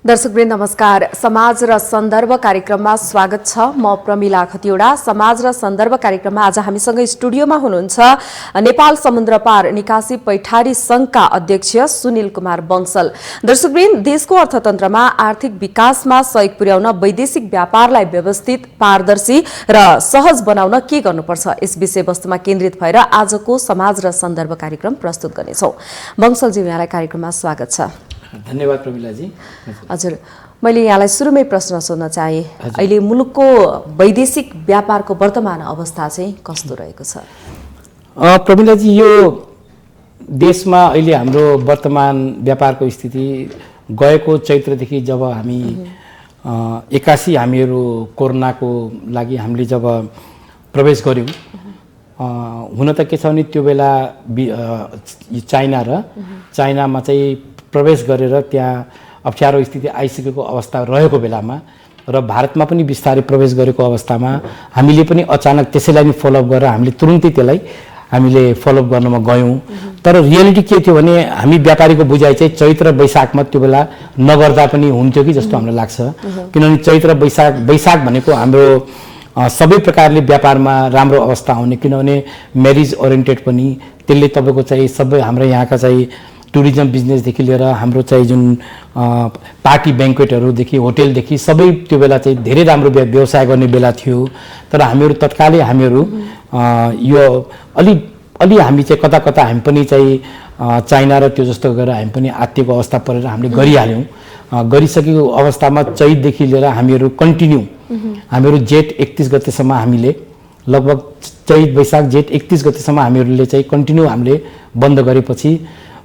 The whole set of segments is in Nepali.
दर्शकवृन्द नमस्कार। समाज र सन्दर्भ कार्यक्रममा स्वागत छ। म प्रमिला खतिवडा। समाज र सन्दर्भ कार्यक्रममा आज हामीसँग स्टुडियोमा हुनुहुन्छ नेपाल समुद्रपार निकासी पैठारी संघका अध्यक्ष सुनिल कुमार बंसल। दर्शकवृन्द, देशको अर्थतन्त्रमा आर्थिक विकासमा सहयोग पुर्याउन वैदेशिक व्यापारलाई व्यवस्थित, पारदर्शी र सहज बनाउन के गर्नुपर्छ, यस विषयवस्तुमा केन्द्रित भएर आजको समाज र सन्दर्भ कार्यक्रम प्रस्तुत गर्नेछौं। बंसलजी, यहाँलाई कार्यक्रममा स्वागत छ। धन्यवाद प्रमिलाजी। हजुर, मैले यहाँलाई सुरुमै प्रश्न सोध्न चाहे, अहिले मुलुकको वैदेशिक व्यापारको वर्तमान अवस्था चाहिँ कस्तो रहेको छ? प्रमिलाजी, यो देशमा अहिले हाम्रो वर्तमान व्यापारको स्थिति गएको चैत्रदेखि जब हामी 81 हामीहरू कोरोनाको लागि हामीले जब प्रवेश गर्यौं, हुन त के छ भने त्यो बेला चाइनामा चाहिँ प्रवेश गरेर त्यहाँ अप्ठ्यारो स्थिति आइसकेको अवस्था रहेको बेलामा र भारतमा पनि बिस्तारै प्रवेश गरेको अवस्थामा हामीले पनि अचानक त्यसैलाई नै फलोअप गरेर हामीले तुरुन्तै त्यसलाई हामीले फलोअप गर्नमा गयौँ। तर रियालिटी के थियो भने हामी व्यापारीको बुझाइ चाहिँ चैत्र वैशाखमा त्यो बेला नगर्दा पनि हुन्थ्यो कि जस्तो हामीलाई लाग्छ। किनभने चैत्र वैशाख भनेको हाम्रो सबै प्रकारले व्यापारमा राम्रो अवस्था आउने, किनभने म्यारिज ओरिएन्टेड पनि त्यसले तपाईँको चाहिँ सबै हाम्रो यहाँका चाहिँ टुरिज्म बिजनेसदेखि लिएर हाम्रो चाहिँ जुन पार्टी ब्याङ्क्वेटहरूदेखि होटेलदेखि सबै त्यो बेला चाहिँ धेरै राम्रो व्यवसाय गर्ने बेला थियो। तर हामीहरू तत्कालै हामीहरू यो अलि हामी चाहिँ कता कता हामी पनि चाहिँ चाइना र त्यो जस्तो गरेर हामी पनि आत्तिको अवस्था परेर हामीले गरिहाल्यौँ। गरिसकेको अवस्थामा चैतदेखि लिएर हामीहरू कन्टिन्यू हामीहरू जेठ 31 गतेसम्म हामीले लगभग चैत वैशाख जेठ 31 गतेसम्म हामीहरूले चाहिँ कन्टिन्यू हामीले बन्द गरेपछि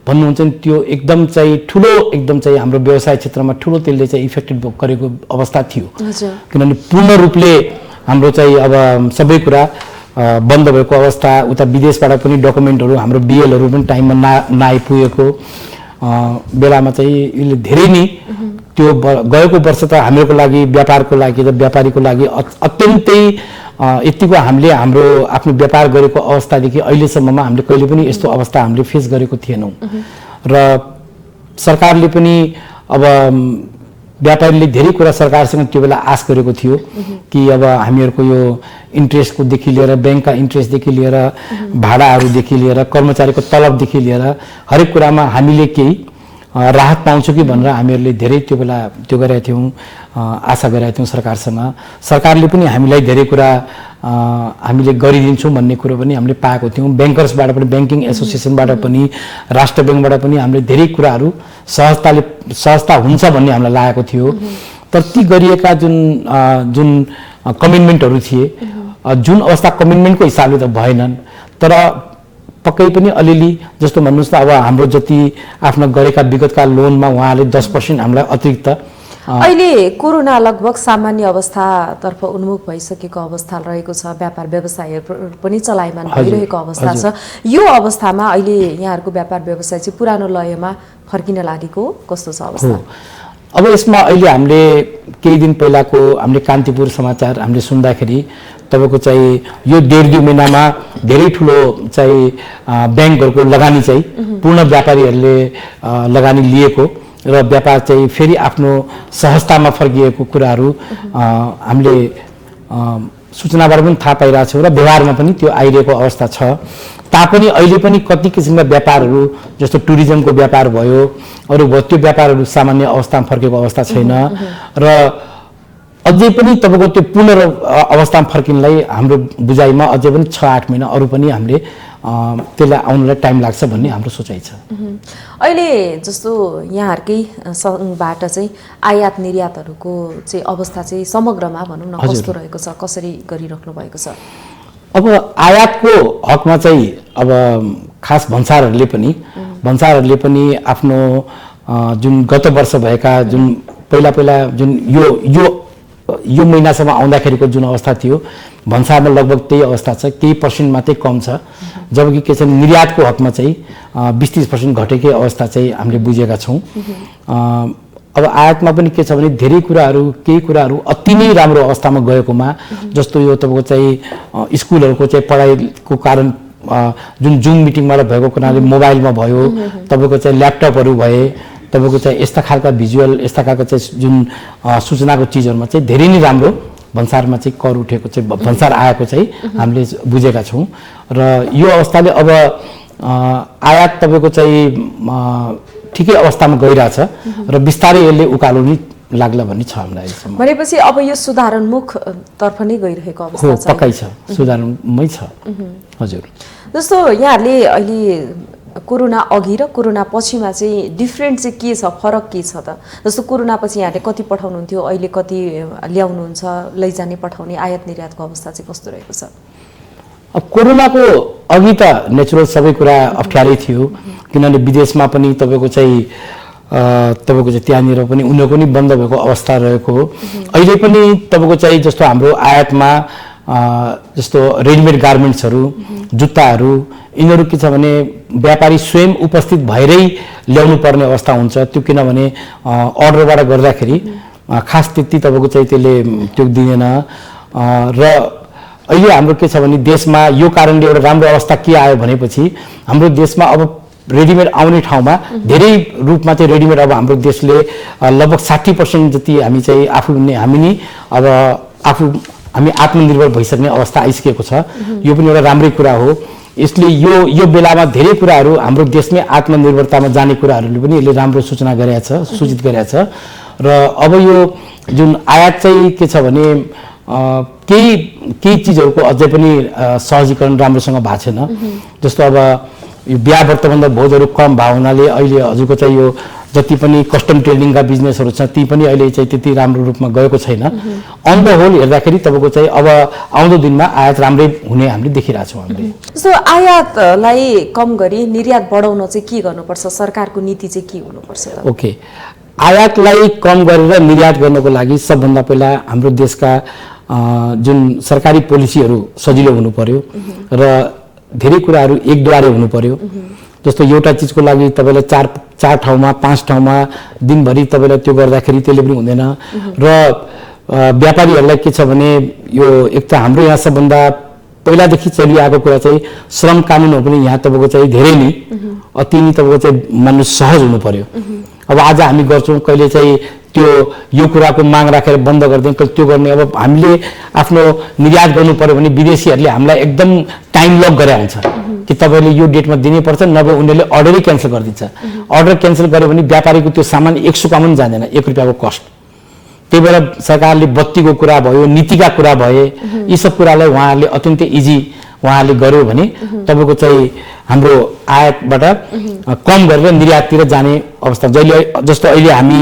भन्नुहुन्छ नि त्यो एकदम चाहिँ ठुलो एकदम चाहिँ हाम्रो व्यवसाय क्षेत्रमा ठुलो त्यसले चाहिँ इफेक्टेड गरेको अवस्था थियो। किनभने पूर्ण रूपले हाम्रो चाहिँ अब सबै कुरा बन्द भएको अवस्था, उता विदेशबाट पनि डकुमेन्टहरू हाम्रो बिएलहरू पनि टाइममा नआइपुगेको बेलामा चाहिँ यसले धेरै नै त्यो गएको वर्ष त हामीहरूको लागि व्यापारको लागि र व्यापारीको लागि अत्यन्तै यतिको हामीले हाम्रो आफ्नो व्यापार गरेको अवस्थादेखि अहिलेसम्ममा हामीले कहिले पनि यस्तो अवस्था हामीले फेस गरेको थिएनौँ। र सरकारले पनि अब व्यापारीले धेरै कुरा सरकारसँग त्यो बेला आश गरेको थियो कि अब हामीहरूको यो इन्ट्रेस्टकोदेखि लिएर ब्याङ्कका इन्ट्रेस्टदेखि लिएर भाडाहरूदेखि लिएर कर्मचारीको तलबदेखि लिएर हरेक कुरामा हामीले केही राहत पाउँछौँ कि भनेर हामीहरूले धेरै त्यो बेला त्यो गरेका थियौँ, आशा गरेका थियौँ सरकारसँग। सरकारले पनि हामीलाई धेरै कुरा हामीले गरिदिन्छौँ भन्ने कुरो पनि हामीले पाएको थियौँ। ब्याङ्कर्सबाट पनि, ब्याङ्किङ एसोसिएसनबाट पनि, राष्ट्र ब्याङ्कबाट पनि हामीले धेरै कुराहरू सहजता हुन्छ भन्ने हामीलाई लागेको थियो। तर ती गरिएका जुन कमिटमेन्टहरू थिए, जुन अवस्था कमिटमेन्टको हिसाबले त भएनन्, तर पक्कै पनि अलिअलि जस्तो भन्नुहोस् त अब हाम्रो जति आफ्नो गरेका विगतका लोनमा उहाँले 10% हामीलाई अतिरिक्त। अहिले कोरोना लगभग सामान्य अवस्थातर्फ उन्मुख भइसकेको अवस्था रहेको छ। व्यापार व्यवसाय पनि चलायमान भइरहेको अवस्था छ। यो अवस्थामा अहिले यहाँहरूको व्यापार व्यवसाय चाहिँ पुरानो लयमा फर्किन लागेको कस्तो छ अवस्था? अब यसमा अहिले हामीले केही दिन पहिलाको हामीले कान्तिपुर समाचार हामीले सुन्दाखेरि तपाईँको चाहिँ यो 1.5-2 महिनामा धेरै ठुलो चाहिँ ब्याङ्कहरूको लगानी चाहिँ पूर्ण व्यापारीहरूले लगानी लिएको र व्यापार चाहिँ फेरि आफ्नो सहजतामा फर्किएको कुराहरू हामीले सूचनाबाट पनि थाहा पाइरहेको छौँ र व्यवहारमा पनि त्यो आइरहेको अवस्था छ। तापनि अहिले पनि कति किसिमका व्यापारहरू जस्तो टुरिज्मको व्यापार भयो, अरू भयो, त्यो व्यापारहरू सामान्य अवस्थामा फर्केको अवस्था छैन र अझै पनि तपाईँको त्यो पूर्ण अवस्थामा फर्किनलाई हाम्रो बुझाइमा अझै पनि 6-8 महिना अरू पनि हामीले त्यसलाई आउनलाई टाइम लाग्छ भन्ने हाम्रो सोचाइ छ। अहिले जस्तो यहाँहरूकै सङ्घबाट चाहिँ आयात निर्यातहरूको चाहिँ अवस्था चाहिँ समग्रमा भनौँ न कस्तो रहेको छ, कसरी गरिराख्नु भएको छ? अब आयातको हकमा चाहिँ अब खास भन्सारहरूले पनि आफ्नो जुन गत वर्ष भएका जुन पहिला जुन यो महिनासम्म आउँदाखेरिको जुन अवस्था थियो भन्सारमा लगभग त्यही अवस्था छ, केही पर्सेन्ट मात्रै कम छ। जबकि के छ निर्यातको हकमा चाहिँ 20-30% घटेकै अवस्था चाहिँ हामीले बुझेका छौँ। अब आयातमा पनि के छ भने धेरै कुराहरू, केही कुराहरू अति नै राम्रो अवस्थामा गएकोमा, जस्तो यो तपाईँको चाहिँ स्कुलहरूको चाहिँ पढाइको कारण जुन जुम मिटिङबाट भएको कुराले मोबाइलमा भयो, तपाईँको चाहिँ ल्यापटपहरू भए, तपाईँको चाहिँ यस्ता खालका भिजुअल यस्ता खालका चाहिँ जुन सूचनाको चिजहरूमा चाहिँ धेरै नै राम्रो भन्सारमा चाहिँ कर उठेको चाहिँ भन्सार आएको चाहिँ हामीले बुझेका छौँ र यो अवस्थाले अब आयात तपाईँको चाहिँ ठिकै अवस्थामा गइरहेछ र बिस्तारै यसले उकालो नि लाग्ला भन्ने छ हामीलाई अहिलेसम्म। भनेपछि अब यो सुधारोन्मुख तर्फ नै गइरहेको हो अवस्था छ। पक्कै छ सुधारमै छ हजुर। जस्तो यहाँहरूले अहिले कोरोना अघि र कोरोना पछिमा चाहिँ डिफ्रेन्ट चाहिँ के छ, फरक के छ त? जस्तो कोरोना पछि यहाँले कति पठाउनुहुन्थ्यो, अहिले कति ल्याउनुहुन्छ, लैजाने पठाउने आयात निर्यातको अवस्था चाहिँ कस्तो रहेको छ? अब कोरोनाको अघि त नेचुरल सबै कुरा अप्ठ्यारै थियो किनभने विदेशमा पनि तपाईँको चाहिँ त्यहाँनिर पनि उनीहरूको पनि बन्द भएको अवस्था रहेको हो। अहिले पनि तपाईँको चाहिँ जस्तो हाम्रो आयातमा जस्तो रेडिमेड गार्मेन्ट्सहरू जुत्ताहरू यिनीहरू के छ भने व्यापारी स्वयं उपस्थित भएरै ल्याउनु पर्ने अवस्था हुन्छ त्यो किनभने अर्डरबाट गर्दाखेरि खास त्यति तपाईँको चाहिँ त्यसले त्यो दिँदैन र अहिले हाम्रो के छ भने देशमा यो कारणले एउटा राम्रो अवस्था के आयो भनेपछि हाम्रो देशमा अब रेडिमेड आउने ठाउँमा धेरै रूपमा चाहिँ रेडिमेड अब हाम्रो देशले लगभग 60% जति हामी चाहिँ हामी आत्मनिर्भर भइसक्ने अवस्था आइसकेको छ। यो पनि एउटा राम्रै कुरा हो। यसले यो बेलामा धेरै कुराहरू हाम्रो देशमै आत्मनिर्भरतामा जाने कुराहरूले पनि यसले राम्रो सूचना गरेको छ, सूचित गरेको छ र अब यो जुन आयात चाहिँ के छ भने केही चिजहरूको अझै पनि सहजीकरण राम्रोसँग भएको छैन। जस्तो अब यो बिहा व्रतबन्ध भोजहरू कम भएको हुनाले अहिले हजुरको चाहिँ यो जति पनि कस्टम ट्रेडिङका बिजनेसहरू छ ती पनि अहिले चाहिँ त्यति राम्रो रूपमा गएको छैन। अन द होल हेर्दाखेरि तपाईँको चाहिँ अब आउँदो दिनमा आयात राम्रै हुने हामीले देखिरहेछौँ हामीले। जस्तो आयातलाई कम गरी निर्यात बढाउन चाहिँ के गर्नुपर्छ, सरकारको नीति चाहिँ के हुनुपर्छ त? ओके, आयातलाई कम गरेर निर्यात गर्नको लागि सबभन्दा पहिला हाम्रो देशका जुन सरकारी पोलिसीहरू सजिलो हुनु पर्यो र धेरै कुराहरू एकद्वारे हुनु पर्यो। जस्तो एउटा चिजको लागि तपाईँलाई चार ठाउँमा 5 ठाउँमा दिनभरि तपाईँलाई त्यो गर्दाखेरि त्यसले पनि हुँदैन र व्यापारीहरूलाई के छ भने यो एक त हाम्रो यहाँ सबभन्दा पहिलादेखि चलिआएको कुरा चाहिँ श्रम कानुनहरू पनि यहाँ तपाईँको चाहिँ धेरै नै अति नै तपाईँको चाहिँ मान्नु सहज हुनु पर्यो। अब आज हामी गर्छौँ कहिले चाहिँ यो कुराको माग राखेर बन्द गरिदिउँ कहिले त्यो गर्ने। अब हामीले आफ्नो निर्यात गर्नु पर्यो भने विदेशीहरूले हामीलाई एकदम टाइम लक गरे हुन्छ कि तपाईँले यो डेटमा दिनैपर्छ, नभए उनीहरूले अर्डरै क्यान्सल गरिदिन्छ। अर्डर क्यान्सल गर्यो भने व्यापारीको त्यो सामान 100 का पनि जाँदैन, 1 रुपियाँको कस्ट। त्यही भएर सरकारले बत्तीको कुरा भयो, नीतिका कुरा भए, यी सब कुरालाई उहाँहरूले अत्यन्तै इजी उहाँहरूले गर्यो भने तपाईँको चाहिँ हाम्रो आयातबाट कम गरेर निर्याततिर जाने अवस्था। जस्तो अहिले हामी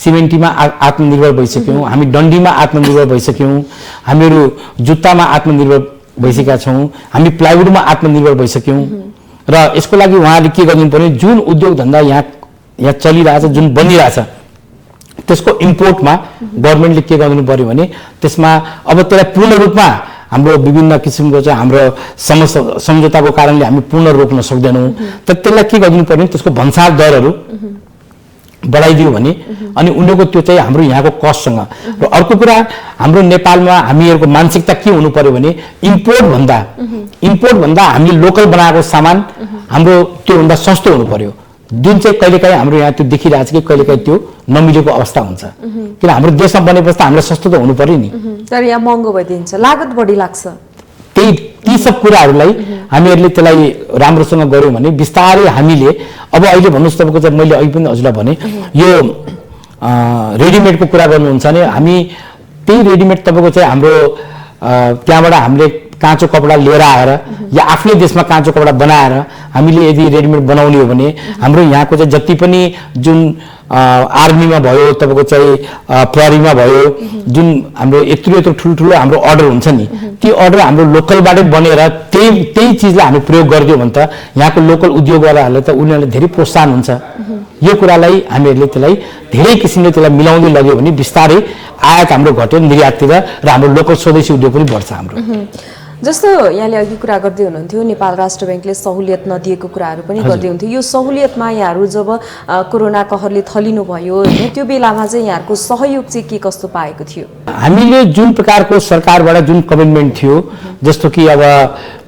सिमेन्टीमा आत्मनिर्भर भइसक्यौँ, हामी डन्डीमा आत्मनिर्भर भइसक्यौँ, हामीहरू जुत्तामा आत्मनिर्भर भइसकेका छौँ, हामी प्लाइवुडमा आत्मनिर्भर भइसक्यौँ र यसको लागि उहाँहरूले के गर्नु पर्यो, जुन उद्योग धन्दा यहाँ चलिरहेछ, जुन बनिरहेछ त्यसको इम्पोर्टमा गभर्मेन्टले के गर्नु पर्यो भने त्यसमा अब त्यसलाई पूर्ण रूपमा हाम्रो विभिन्न किसिमको चाहिँ हाम्रो सम्झौताको कारणले हामी पूर्ण रोक्न सक्दैनौँ। तर त्यसलाई के गर्नु पर्यो, त्यसको भन्सार दरहरू बढाइदियो भने अनि उनीहरूको त्यो चाहिँ हाम्रो यहाँको कस्टसँग। र अर्को कुरा हाम्रो नेपालमा हामीहरूको मानसिकता के हुनु पर्यो भने इम्पोर्ट भन्दा हामीले लोकल बनाएको सामान हाम्रो त्योभन्दा सस्तो हुनु पर्यो, जुन चाहिँ कहिलेकाहीँ हाम्रो यहाँ त्यो देखिरहेको छ कि कहिलेकाहीँ त्यो नमिलेको अवस्था हुन्छ। किन हाम्रो देशमा बनेपछि त हामीलाई सस्तो त हुनु पर्यो नि, तर यहाँ महँगो भइदिन्छ, लागत बढी लाग्छ। ती सब कुराहरूलाई हामीहरूले त्यसलाई राम्रोसँग गऱ्यौँ भने बिस्तारै हामीले अब अहिले भन्नुहोस् तपाईँको चाहिँ मैले अहिले पनि हजुरलाई भने यो रेडिमेडको कुरा गर्नुहुन्छ भने हामी त्यही रेडिमेड तपाईँको चाहिँ हाम्रो त्यहाँबाट हामीले काँचो कपडा लिएर आएर या आफ्नै देशमा काँचो कपडा बनाएर हामीले यदि रेडिमेड बनाउने हो भने हाम्रो यहाँको चाहिँ जति पनि जुन आर्मीमा भयो, तपाईँको चाहिँ प्रहरीमा भयो, जुन हाम्रो यत्रो ठुल्ठुलो हाम्रो अर्डर हुन्छ नि, ती अर्डर हाम्रो लोकलबाटै बनेर त्यही चिजलाई हामी प्रयोग गरिदियो भने त यहाँको लोकल उद्योगवालाहरूले त उनीहरूले धेरै प्रोत्साहन हुन्छ। यो कुरालाई हामीहरूले त्यसलाई धेरै किसिमले त्यसलाई मिलाउँदै लग्यो भने बिस्तारै आयात हाम्रो घट्यो, निर्याततिर र हाम्रो लोकल स्वदेशी उद्योग पनि बढ्छ हाम्रो। जस्तो यहाँले अघि कुरा गर्दै हुनुहुन्थ्यो नेपाल राष्ट्र ब्याङ्कले सहुलियत नदिएको कुराहरू पनि गर्दै हुन्थ्यो। यो सहुलियतमा यहाँहरू जब कोरोना कहरले थलिनु भयो त्यो बेलामा चाहिँ यहाँहरूको सहयोग चाहिँ के कस्तो पाएको थियो? हामीले जुन प्रकारको सरकारबाट जुन कमिटमेन्ट थियो, जस्तो कि अब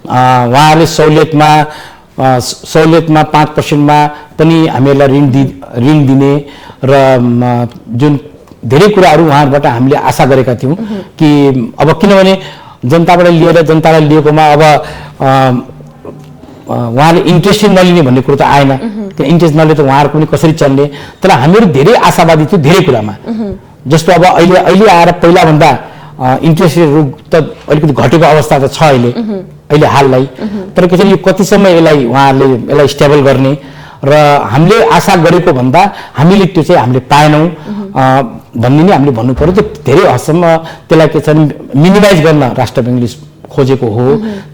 उहाँहरूले सहुलियतमा सहुलियतमा 5% पनि हामीहरूलाई ऋण दिने र जुन धेरै कुराहरू उहाँहरूबाट हामीले आशा गरेका थियौँ कि अब किनभने जनताबाट लिएर जनतालाई लिएकोमा अब उहाँले इन्ट्रेस्ट नलिने भन्ने कुरो त आएन। त्यो इन्ट्रेस्ट नलिए त उहाँहरूको पनि कसरी चल्ने। तर हामीहरू धेरै आशावादी थियौँ धेरै कुरामा। जस्तो अब अहिले आएर पहिलाभन्दा इन्ट्रेस्ट रेटहरू त अलिकति घटेको अवस्था त छ अहिले हाललाई। तर के छ यो कतिसम्म उहाँहरूले यसलाई स्टेबल गर्ने र हामीले आशा गरेको भन्दा हामीले त्यो चाहिँ हामीले पाएनौँ भन्ने नै हामीले भन्नु पर्यो। त्यो धेरै हदसम्म त्यसलाई के छ मिनिमाइज गर्न राष्ट्र ब्याङ्कले खोजेको हो,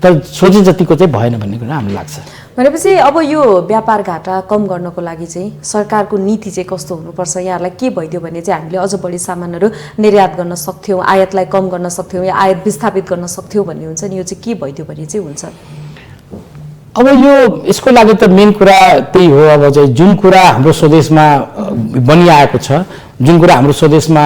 तर सोचे जतिको चाहिँ भएन भन्ने कुरा हामीलाई लाग्छ। भनेपछि अब यो व्यापार घाटा कम गर्नको लागि चाहिँ सरकारको नीति चाहिँ कस्तो हुनुपर्छ? यहाँहरूलाई के भइदियो भने चाहिँ हामीले अझ बढी सामानहरू निर्यात गर्न सक्थ्यौँ, आयातलाई कम गर्न सक्थ्यौँ या आयात विस्थापित गर्न सक्थ्यौँ भन्ने हुन्छ नि, यो चाहिँ के भइदियो भने चाहिँ हुन्छ? अब यो यसको लागि त मेन कुरा त्यही हो। अब चाहिँ जुन कुरा हाम्रो स्वदेशमा बनिआएको छ, जुन कुरा हाम्रो स्वदेशमा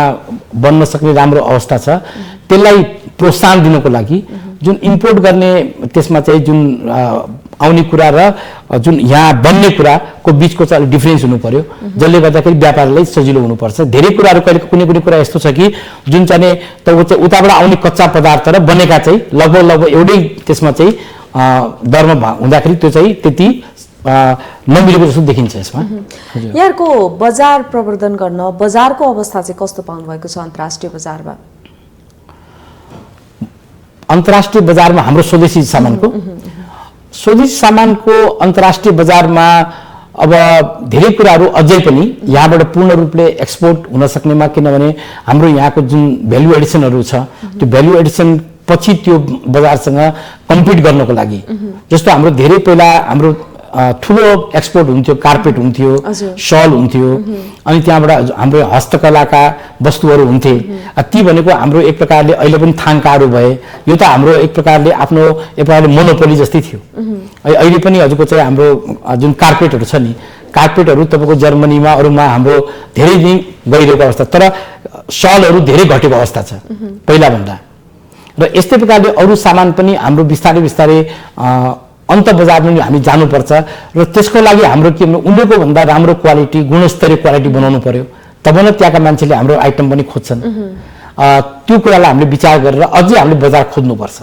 बन्न सक्ने राम्रो अवस्था छ, त्यसलाई प्रोत्साहन दिनको लागि जुन इम्पोर्ट गर्ने त्यसमा चाहिँ जुन आउने कुरा र जुन यहाँ बन्ने कुराको बिचको चाहिँ अलिक डिफ्रेन्स हुनु पर्यो, जसले गर्दाखेरि व्यापारलाई सजिलो हुनुपर्छ। धेरै कुराहरू कहिले कुनै कुरा यस्तो छ कि जुन चाहिँ उताबाट आउने कच्चा पदार्थ र बनेका चाहिँ लगभग एउटै त्यसमा चाहिँ दरमा हुँदाखेरि त्यो चाहिँ त्यति नमिलेको जस्तो देखिन्छ यसमा। यहाँको बजार प्रवर्धन गर्न बजारको अवस्था चाहिँ कस्तो पाउनु भएको छ अन्तर्राष्ट्रिय बजारमा? अन्तर्राष्ट्रिय बजारमा हाम्रो स्वदेशी सामानको अन्तर्राष्ट्रिय बजारमा अब धेरै कुराहरू अझै पनि यहाँबाट पूर्ण रूपले एक्सपोर्ट हुन सक्नेमा, किनभने हाम्रो यहाँको जुन भ्यालु एडिसनहरू छ त्यो भ्यालु एडिसन पछि त्यो बजारसँग कम्पिट गर्नको लागि, जस्तो हाम्रो धेरै पहिला हाम्रो ठुलो एक्सपोर्ट हुन्थ्यो, कार्पेट हुन्थ्यो, सल हुन्थ्यो, अनि त्यहाँबाट हाम्रो हस्तकलाका वस्तुहरू हुन्थे। ती भनेको हाम्रो एक प्रकारले अहिले पनि थाङ्काहरू भए, यो त हाम्रो एक प्रकारले आफ्नो एक प्रकारले मोनोपोली जस्तै थियो। अहिले पनि हजुरको चाहिँ हाम्रो जुन कार्पेटहरू छ नि, कार्पेटहरू तपाईँको जर्मनीमा अरूमा हाम्रो धेरै नै गइरहेको अवस्था, तर सलहरू धेरै घटेको अवस्था छ पहिलाभन्दा। र यस्तै प्रकारले अरू सामान पनि हाम्रो बिस्तारै अन्त बजारमा हामी जानुपर्छ र त्यसको लागि हाम्रो के उनीहरूको भन्दा राम्रो क्वालिटी, गुणस्तरीय क्वालिटी बनाउनु पर्यो, तब न त्यहाँका मान्छेले हाम्रो आइटम पनि खोज्छन्। त्यो कुरालाई हामीले विचार गरेर अझै हामीले बजार खोज्नुपर्छ।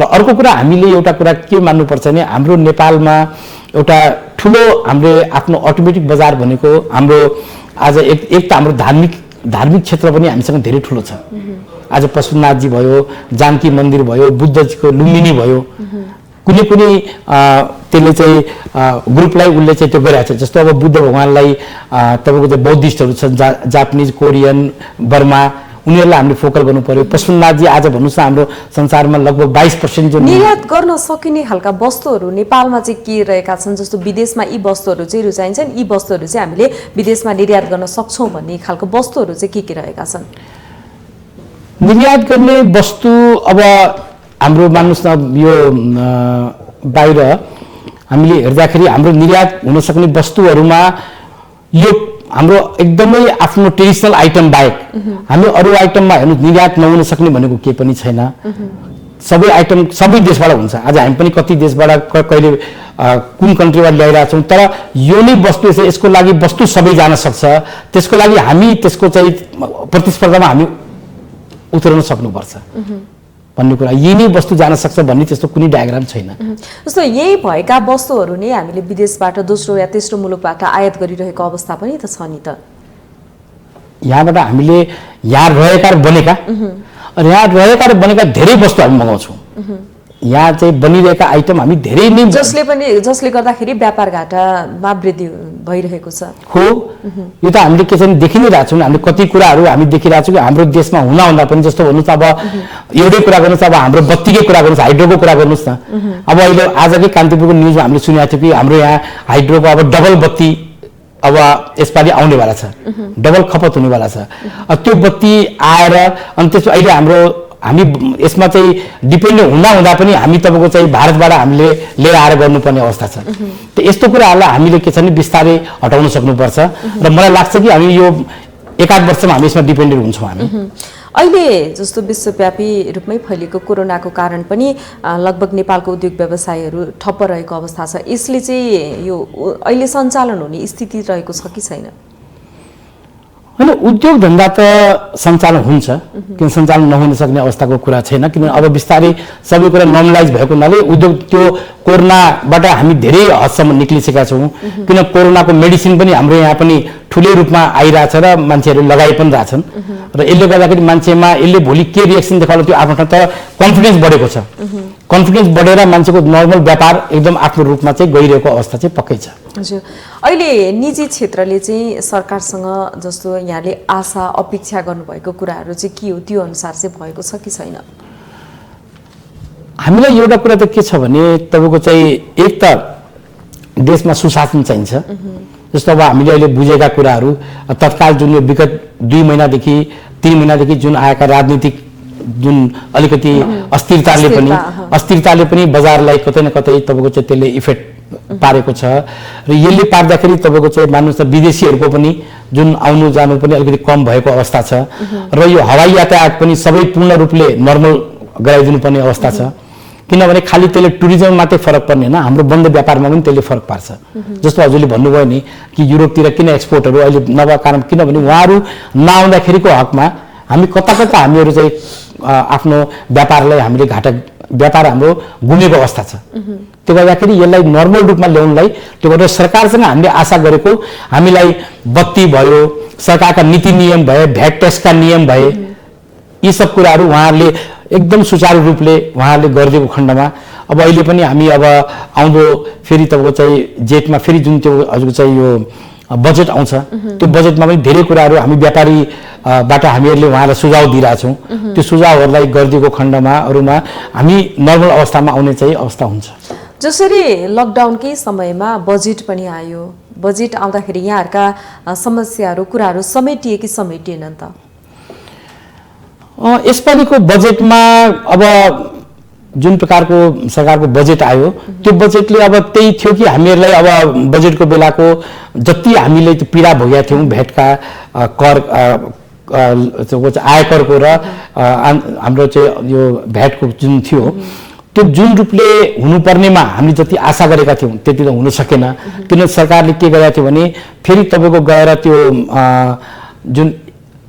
र अर्को कुरा हामीले एउटा कुरा के मान्नुपर्छ भने हाम्रो नेपालमा एउटा ठुलो हामीले आफ्नो अटोमेटिक बजार भनेको हाम्रो आज एक त हाम्रो धार्मिक क्षेत्र पनि हामीसँग धेरै ठुलो छ। आज पशुपतिनाथजी भयो, जानकी मन्दिर भयो, बुद्धजीको लुम्बिनी भयो, कुनै त्यसले चाहिँ ग्रुपलाई उसले चाहिँ त्यो गरिरहेको छ। जस्तो अब बुद्ध भगवान्लाई तपाईँको चाहिँ बौद्धिस्टहरू छन्, जापानिज, कोरियन, बर्मा, उनीहरूलाई हामीले फोकल गर्नु पर्यो। पशुपतिनाथजी आज भन्नुहोस् न हाम्रो संसारमा लगभग 22% जो निर्यात गर्न सकिने खालका वस्तुहरू नेपालमा चाहिँ के रहेका छन्? जस्तो विदेशमा यी वस्तुहरू चाहिँ रुचाइन्छन्, यी वस्तुहरू चाहिँ हामीले विदेशमा निर्यात गर्न सक्छौँ भन्ने खालको वस्तुहरू चाहिँ के रहेका छन्? निर्यात गर्ने वस्तु अब हाम्रो मान्नुहोस् न यो बाहिर हामीले हेर्दाखेरि हाम्रो निर्यात हुन सक्ने वस्तुहरूमा यो हाम्रो एकदमै आफ्नो ट्रेडिसनल आइटम बाहेक हामी अरू आइटममा हेर्नु निर्यात नहुन सक्ने भनेको केही पनि छैन। सबै आइटम सबै देशबाट हुन्छ। आज हामी पनि कति देशबाट कहिले कुन कन्ट्रीबाट ल्याइरहेका छौँ, तर यो नै वस्तु यसको लागि वस्तु सबै जान सक्छ। त्यसको लागि हामी त्यसको चाहिँ प्रतिस्पर्धामा हामी उत्रन सक्नुपर्छ भन्ने कुरा, यही नै वस्तु जान सक्छ भन्ने त्यस्तो कुनै डायग्राम छैन। जस्तो यही भएका वस्तुहरू नै हामीले विदेशबाट दोस्रो या तेस्रो मुलुकबाट आयात गरिरहेको अवस्था पनि त छ नि त। यहाँबाट हामीले यहाँ रहेका र बनेका धेरै वस्तु हामी मगाउँछौँ। यहाँ चाहिँ बनिरहेका आइटम हामी धेरै नै जसले गर्दाखेरि व्यापार घाटामा वृद्धि भइरहेको छ हो। यो त हामीले के छ भने देखि नै रहेको छौँ। हामीले कति कुराहरू हामी देखिरहेको छौँ कि हाम्रो देशमा हुँदा पनि, जस्तो भन्नुहोस् अब एउटै कुरा गर्नुहोस्, अब हाम्रो बत्तीकै कुरा गर्नुहोस्, हाइड्रोको कुरा गर्नुहोस् न। अब अहिले आजकै कान्तिपुरको न्युजमा हामीले सुनेको थियो कि हाम्रो यहाँ हाइड्रोको अब डबल बत्ती अब यसपालि आउनेवाला छ, डबल खपत हुनेवाला छ। त्यो बत्ती आएर अनि त्यसमा अहिले हामी यसमा चाहिँ डिपेन्ड हुँदा पनि हामी तपाईँको चाहिँ भारतबाट हामीले लिएर आएर गर्नुपर्ने अवस्था छ। त यस्तो कुराहरूलाई हामीले के छ भने बिस्तारै हटाउन सक्नुपर्छ र मलाई लाग्छ कि हामी यो 1-8 वर्षमा हामी यसमा डिपेन्डेन्ट हुन्छौँ हामी। अहिले जस्तो विश्वव्यापी रूपमै फैलिएको कोरोनाको कारण पनि लगभग नेपालको उद्योग व्यवसायहरू ठप्प रहेको अवस्था छ। यसले चाहिँ यो अहिले सञ्चालन हुने स्थिति रहेको छ कि छैन? होइन, उद्योग धन्दा त सञ्चालन हुन्छ, किन सञ्चालन नहुन सक्ने अवस्थाको कुरा छैन। किन अब बिस्तारै सबै कुरा नर्मलाइज भएको हुनाले उद्योग त्यो कोरोनाबाट हामी धेरै हदसम्म निक्लिसकेका छौँ। किन कोरोनाको मेडिसिन पनि हाम्रो यहाँ पनि ठुलै रूपमा आइरहेछ र मान्छेहरू लगाइ पनि रहेछन् र यसले गर्दाखेरि मान्छेमा यसले भोलि के रिएक्सन देखाउला त्यो आफ्नो ठाउँ तर कन्फिडेन्स बढेको छ। कन्फिडेन्स बढेर मान्छेको नर्मल व्यापार एकदम आफ्नो रूपमा चाहिँ गइरहेको अवस्था चाहिँ पक्कै छ। हजुर, अहिले निजी क्षेत्रले चाहिँ सरकारसँग जस्तो यहाँले आशा अपेक्षा गर्नुभएको कुराहरू चाहिँ के हो, त्यो अनुसार चाहिँ भएको छ कि छैन? हामीलाई एउटा कुरा त के छ भने तपाईँको चाहिँ एक त देशमा सुशासन चाहिन्छ। जस्तो अब हामीले अहिले बुझेका कुराहरू तत्काल जुन यो विगत 2 महिनादेखि 3 महिनादेखि जुन आएका राजनीतिक जुन अलिकति अस्थिरताले पनि बजारलाई कतै न कतै तपाईँको चाहिँ त्यसले इफेक्ट पारेको छ र यसले पार्दाखेरि तपाईँको चाहिँ मान्नुहोस् त विदेशीहरूको पनि जुन आउनु जानु पनि अलिकति कम भएको अवस्था छ र यो हवाई यातायात पनि सबै पूर्ण रूपले नर्मल गराइदिनु पर्ने अवस्था छ। किनभने खालि त्यसले टुरिज्म मात्रै फरक पर्ने होइन, हाम्रो बन्द व्यापारमा पनि त्यसले फरक पार्छ। जस्तो हजुरले भन्नुभयो नि कि युरोपतिर किन एक्सपोर्टहरू अहिले नभएको कारण, किनभने उहाँहरू नआउँदाखेरिको हकमा हामी कता कता हामीहरू चाहिँ आफ्नो व्यापारलाई हामीले व्यापार हाम्रो गुमेको अवस्था छ। त्यो गर्दाखेरि यसलाई नर्मल रूपमा ल्याउनलाई त्यो गरेर सरकारसँग हामीले आशा गरेको हामीलाई बत्ती भयो, सरकारका नीति नियम भए, भ्याट ट्याक्सका नियम भए, यी सब कुराहरू उहाँहरूले एकदम सुचारू रूपले उहाँहरूले गरिदिएको खण्डमा अब अहिले पनि हामी अब आउँदो फेरि तपाईँको चाहिँ जेठमा फेरि जुन त्यो हजुरको चाहिँ यो बजेट आउँछ त्यो बजेटमा पनि धेरै कुराहरू हामी व्यापारीबाट हामीहरूले उहाँलाई सुझाव दिइरहेछौँ। त्यो सुझावहरूलाई गरिदिएको खण्डमा अरूमा हामी नर्मल अवस्थामा आउने चाहिँ अवस्था हुन्छ। जसरी लकडाउनकै समयमा बजेट पनि आयो, बजेट आउँदाखेरि यहाँहरूका समस्याहरू कुराहरू समेटिए कि समेटिएनन् त? यसपालिको बजेटमा अब जुन प्रकारको सरकारको बजेट आयो त्यो बजेटले अब त्यही थियो कि हामीहरूलाई अब बजेटको बेलाको जति हामीले त्यो पीडा भोगेका थियौँ भ्याटका कर आयकरको र हाम्रो चाहिँ यो भ्याटको जुन थियो त्यो जुन रूपले हुनुपर्नेमा हामीले जति आशा गरेका थियौँ त्यति त हुन सकेन। किन सरकारले के गरेको थियो भने फेरि तपाईँको गएर त्यो जुन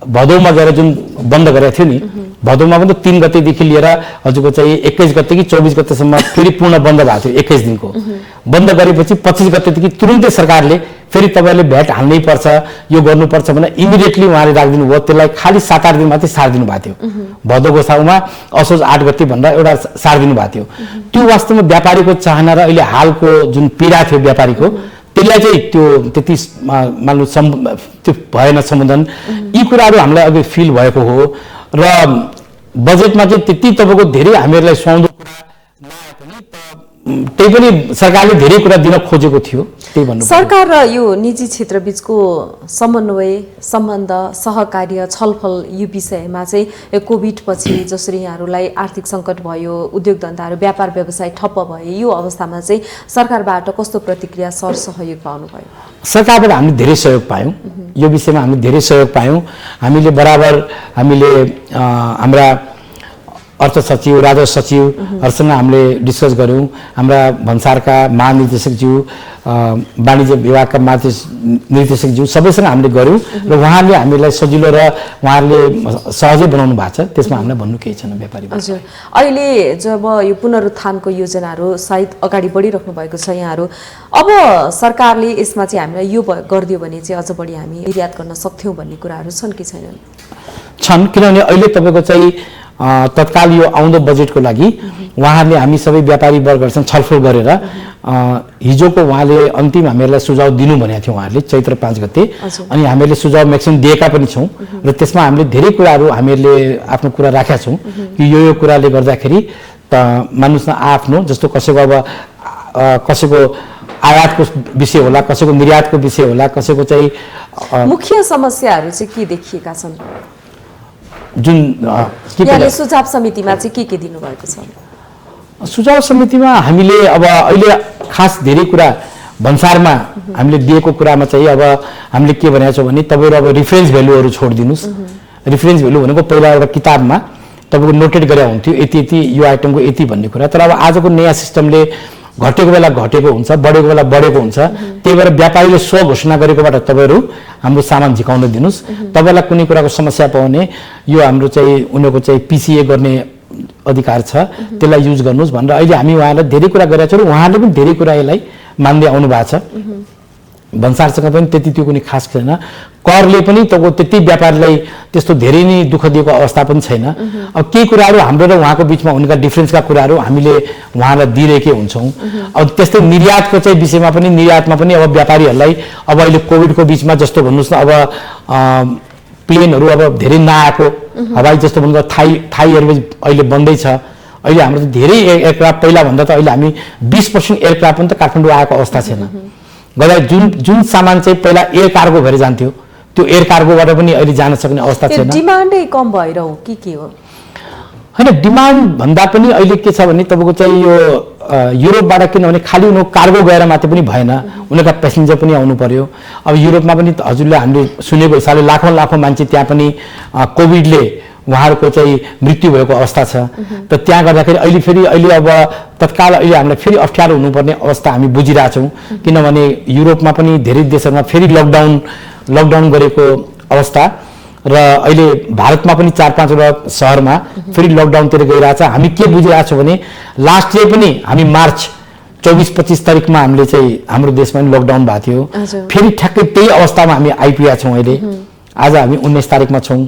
भदौमा गएर जुन बन्द गरेको थियो नि, भदौमा पनि 3 गतेदेखि लिएर हजुरको चाहिँ 21 गते कि 24 गतेसम्म फेरि पूर्ण बन्द भएको थियो। 21 दिनको बन्द गरेपछि 25 गतेदेखि तुरुन्तै सरकारले फेरि तपाईँले भ्याट हाल्नै पर्छ, यो गर्नुपर्छ भने इमिडिएटली उहाँले राखिदिनु भयो। त्यसलाई खालि 7-8 दिन मात्रै सारिदिनु भएको थियो। भदौको साउमा असोज 8 गते भनेर एउटा सारिदिनु भएको थियो। त्यो वास्तवमा व्यापारीको चाहना र अहिले हालको जुन पीडा थियो व्यापारीको त्यसलाई चाहिँ त्यो त्यति मान्नु त्यो भएन सम्बोधन। यी कुराहरू हामीलाई अघि फिल भएको हो र बजेटमा चाहिँ त्यति तपाईँको धेरै हामीहरूलाई सुहाउँदो कुरा नआए पनि त्यही पनि सरकारले धेरै कुरा दिन खोजेको थियो। त्यही भन्नु सरकार र यो निजी क्षेत्र बीचको समन्वय, सम्बन्ध, सहकार्य, छलफल यो विषयमा चाहिँ यो कोभिड पछि जसरी यहाँहरूलाई आर्थिक सङ्कट भयो, उद्योग धन्दाहरू व्यापार व्यवसाय ठप्प भए, यो अवस्थामा चाहिँ सरकारबाट कस्तो प्रतिक्रिया सरसहयोग पाउनुभयो? सरकारबाट हामीले धेरै सहयोग पायौँ। यो विषयमा हामीले धेरै सहयोग पायौँ। हामीले बराबर हामीले हाम्रा अर्थ सचिव, राजस्व सचिवहरूसँग हामीले डिस्कस गऱ्यौँ। हाम्रा भन्सारका महानिर्देशकज्यू, वाणिज्य विभागका निर्देशकज्यू सबैसँग हामीले गऱ्यौँ र उहाँले हामीलाई सजिलो र उहाँहरूले सहजै बनाउनु भएको छ। त्यसमा हामीलाई भन्नु केही छैन व्यापारी। हजुर, अहिले जब यो पुनरुत्थानको योजनाहरू सायद अगाडि बढिराख्नु भएको छ यहाँहरू, अब सरकारले यसमा चाहिँ हामीलाई यो गरिदियो भने चाहिँ अझ बढी हामी निर्यात गर्न सक्थ्यौँ भन्ने कुराहरू छन् कि छैनन्? छन्, किनभने अहिले तपाईँको चाहिँ तत्काल यो आउँदो बजेटको लागि उहाँहरूले हामी सबै व्यापारी वर्गहरूसँग छलफल गरेर हिजोको उहाँले अन्तिम हामीहरूलाई सुझाव दिनु भनेको थियो उहाँहरूले चैत्र 5 गते। अनि हामीहरूले सुझाव म्याक्सिमम दिएका पनि छौँ र त्यसमा हामीले धेरै कुराहरू हामीहरूले आफ्नो कुरा राखेका छौँ कि यो कुराले गर्दाखेरि त मान्नुहोस् न आफ्नो जस्तो कसैको अब कसैको आयातको विषय होला, कसैको निर्यातको विषय होला, कसैको चाहिँ मुख्य समस्याहरू चाहिँ के देखिएका छन्? जुन यहाँले सुझाव समितिमा चाहिँ के दिनुभएको छ? सुझाव समितिमा हामीले अब अहिले खास धेरै कुरा भन्सारमा हामीले दिएको कुरामा चाहिँ अब हामीले के भनेको छौँ भने तपाईँहरू अब रिफरेन्स भ्यालुहरू छोडिदिनुहोस् रिफरेन्स भ्यालु भनेको पहिला एउटा किताबमा तपाईँको नोटेड गरे हुन्थ्यो यति यति यो आइटमको यति भन्ने कुरा। तर अब आजको नयाँ सिस्टमले घटेको बेला घटेको हुन्छ, बढेको बेला बढेको हुन्छ। त्यही भएर व्यापारीले स्व घोषणा गरेकोबाट तपाईँहरू हाम्रो सामान झिकाउन दिनुहोस्, तपाईँलाई कुनै कुराको समस्या पाउने यो हाम्रो चाहिँ उनीहरूको चाहिँ पिसिए गर्ने अधिकार छ, त्यसलाई युज गर्नुहोस् भनेर अहिले हामी उहाँलाई धेरै कुरा गरेका छौँ। उहाँले पनि धेरै कुरा यसलाई मान्दै आउनु भएको छ। भन्सारसँग पनि त्यति त्यो कुनै खास छैन, करले पनि त्यति व्यापारीलाई त्यस्तो धेरै नै दुःख दिएको अवस्था पनि छैन। अब केही कुराहरू हाम्रो र उहाँको बिचमा हुनेका डिफ्रेन्सका कुराहरू हामीले उहाँलाई दिइरहेकै हुन्छौँ। अब त्यस्तै निर्यातको चाहिँ विषयमा पनि निर्यातमा पनि अब व्यापारीहरूलाई अब अहिले कोभिडको बिचमा जस्तो भन्नुहोस् न, अब प्लेनहरू अब धेरै नआएको, हवाई जस्तो भन्नु थाई एयरवेज अहिले बन्दै छ। अहिले हाम्रो त धेरै एयरक्राफ्ट पहिला भन्दा त अहिले हामी 20% एयरक्राफ्ट पनि त काठमाडौँ आएको अवस्था छैन। गर्दा जुन सामान चाहिँ पहिला एयर कार्गो भएर जान्थ्यो त्यो एयर कार्गोबाट पनि अहिले जान सक्ने अवस्था छैन। डिमान्डै कम भएर हो कि के हो? हैन, डिमान्ड भन्दा पनि अहिले के छ भने तपाईँको चाहिँ यो युरोपबाट, किनभने खालि उनीहरू कार्गो गएर मात्रै पनि भएन, उनीहरूका पेसेन्जर पनि आउनु पर्यो। अब युरोपमा पनि हजुरले हामीले सुनेको हिसाबले लाखौँ मान्छे त्यहाँ पनि कोभिडले उहाँहरूको चाहिँ मृत्यु भएको अवस्था छ। त त्यहाँ गर्दाखेरि अहिले अब तत्काल अहिले हामीलाई फेरि अप्ठ्यारो हुनुपर्ने अवस्था हामी बुझिरहेछौँ, किनभने युरोपमा पनि धेरै देशहरूमा फेरि लकडाउन गरेको अवस्था र अहिले भारतमा पनि 4-5वटा सहरमा फेरि लकडाउनतिर गइरहेछ। हामी के बुझिरहेछौँ भने लास्ट इयर पनि हामी मार्च 24-25 तारिकमा हामीले चाहिँ हाम्रो देशमा पनि लकडाउन भएको थियो। फेरि ठ्याक्कै त्यही अवस्थामा हामी आइपुगेका छौँ। अहिले आज हामी 19 तारिकमा छौँ।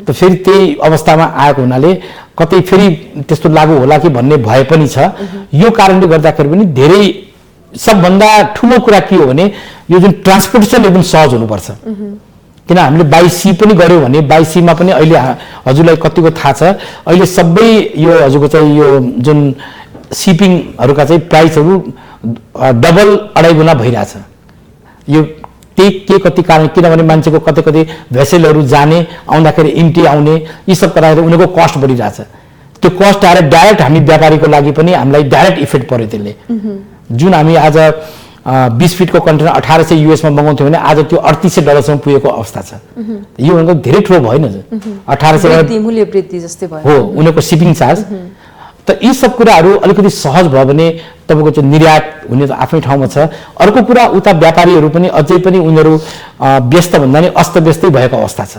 त फेरि त्यही अवस्थामा आएको हुनाले कतै फेरि त्यस्तो लागू होला कि भन्ने भय पनि छ। यो कारणले गर्दाखेरि पनि धेरै सबभन्दा ठुलो कुरा के हो भने यो जुन ट्रान्सपोर्टेसन एकदम सहज हुनुपर्छ। किन हामीले बाई सी पनि गऱ्यौँ भने बाई सीमा पनि अहिले हजुरलाई कतिको थाहा छ, अहिले सबै यो हजुरको चाहिँ यो जुन सिपिङहरूका चाहिँ प्राइसहरू डबल 2.5 गुणा भइरहेछ। यो के कति कारण, किनभने मान्छेको कतै भेसेलहरू जाने आउँदाखेरि इम्टी आउने यी सब कुराहरू उनीहरूको कस्ट बढिरहेछ। त्यो कस्ट आएर डाइरेक्ट हामी व्यापारीको लागि पनि हामीलाई डाइरेक्ट इफेक्ट पर्यो त्यसले। जुन हामी आज 20 फिटको कन्टेनर 1800 युएसमा मगाउँथ्यौँ भने आज त्यो $3800सम्म पुगेको अवस्था छ। यो भनेको धेरै ठुलो भएन, 1800 मूल्य वृद्धि जस्तै भयो हो उनीहरूको शिपिङ चार्ज। त यी सब कुराहरू अलिकति सहज भयो भने तपाईँको चाहिँ निर्यात हुने त आफ्नै ठाउँमा छ। अर्को कुरा उता व्यापारीहरू पनि अझै पनि उनीहरू व्यस्त भन्दा नि अस्तव्यस्तै भएको अवस्था छ।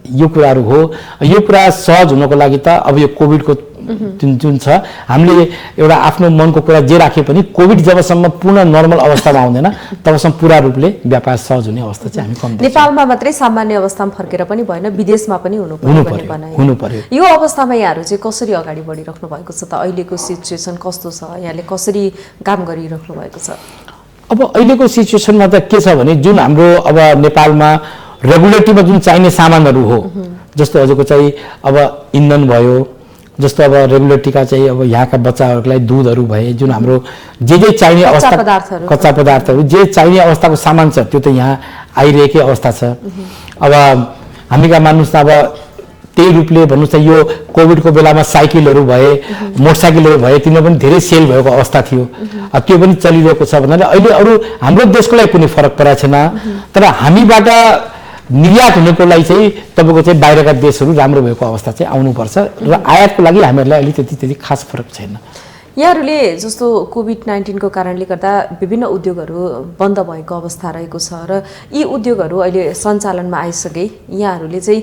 यो कुराहरू हो। यो कुरा सहज हुनको लागि त अब यो कोभिडको जुन छ हामीले एउटा आफ्नो मनको कुरा जे राखे पनि कोभिड जबसम्म पूर्ण नर्मल अवस्थामा आउँदैन तबसम्म पूरा रूपले व्यापार सहज हुने अवस्था चाहिँ हामी कम देख्छौँ। नेपालमा मात्रै सामान्य अवस्थामा फर्केर पनि भएन, विदेशमा पनि हुनु पर्यो। यो अवस्थामा यहाँहरू चाहिँ कसरी अगाडि बढिराख्नु भएको छ त? अहिलेको सिचुएसन कस्तो छ? यहाँले कसरी काम गरिराख्नु भएको छ? अब अहिलेको सिचुएसनमा त के छ भने जुन हाम्रो अब नेपालमा रेगुलेटरीमा जुन चाहिने सामानहरू हो, जस्तो हजुरको चाहिँ अब इन्धन भयो, जस्तो अब रेगुलेटरीका चाहिँ अब यहाँका बच्चाहरूलाई दुधहरू भए, जुन हाम्रो जे चाहिने अवस्था कच्चा पदार्थहरू जे चाहिने अवस्थाको सामान छ त्यो त यहाँ आइरहेकै अवस्था छ। अब हामीका मान्नुहोस् न अब त्यही रूपले भन्नुहोस् न यो कोभिडको बेलामा साइकलहरू भए, मोटरसाइकलहरू भए, तिनीहरू पनि धेरै सेल भएको अवस्था थियो। त्यो पनि चलिरहेको छ भन्नाले अहिले अरू हाम्रो देशको लागि कुनै फरक परेको छैन। तर हामीबाट निर्यात हुनुको लागि चाहिँ तपाईँको चाहिँ बाहिरका देशहरू राम्रो भएको अवस्था चाहिँ आउनुपर्छ र आयातको लागि हामीहरूलाई अहिले त्यति खास फरक छैन। यहाँहरूले जस्तो कोभिड-19 को कारणले गर्दा विभिन्न उद्योगहरू बन्द भएको अवस्था रहेको छ र यी उद्योगहरू अहिले सञ्चालनमा आइसके, यहाँहरूले चाहिँ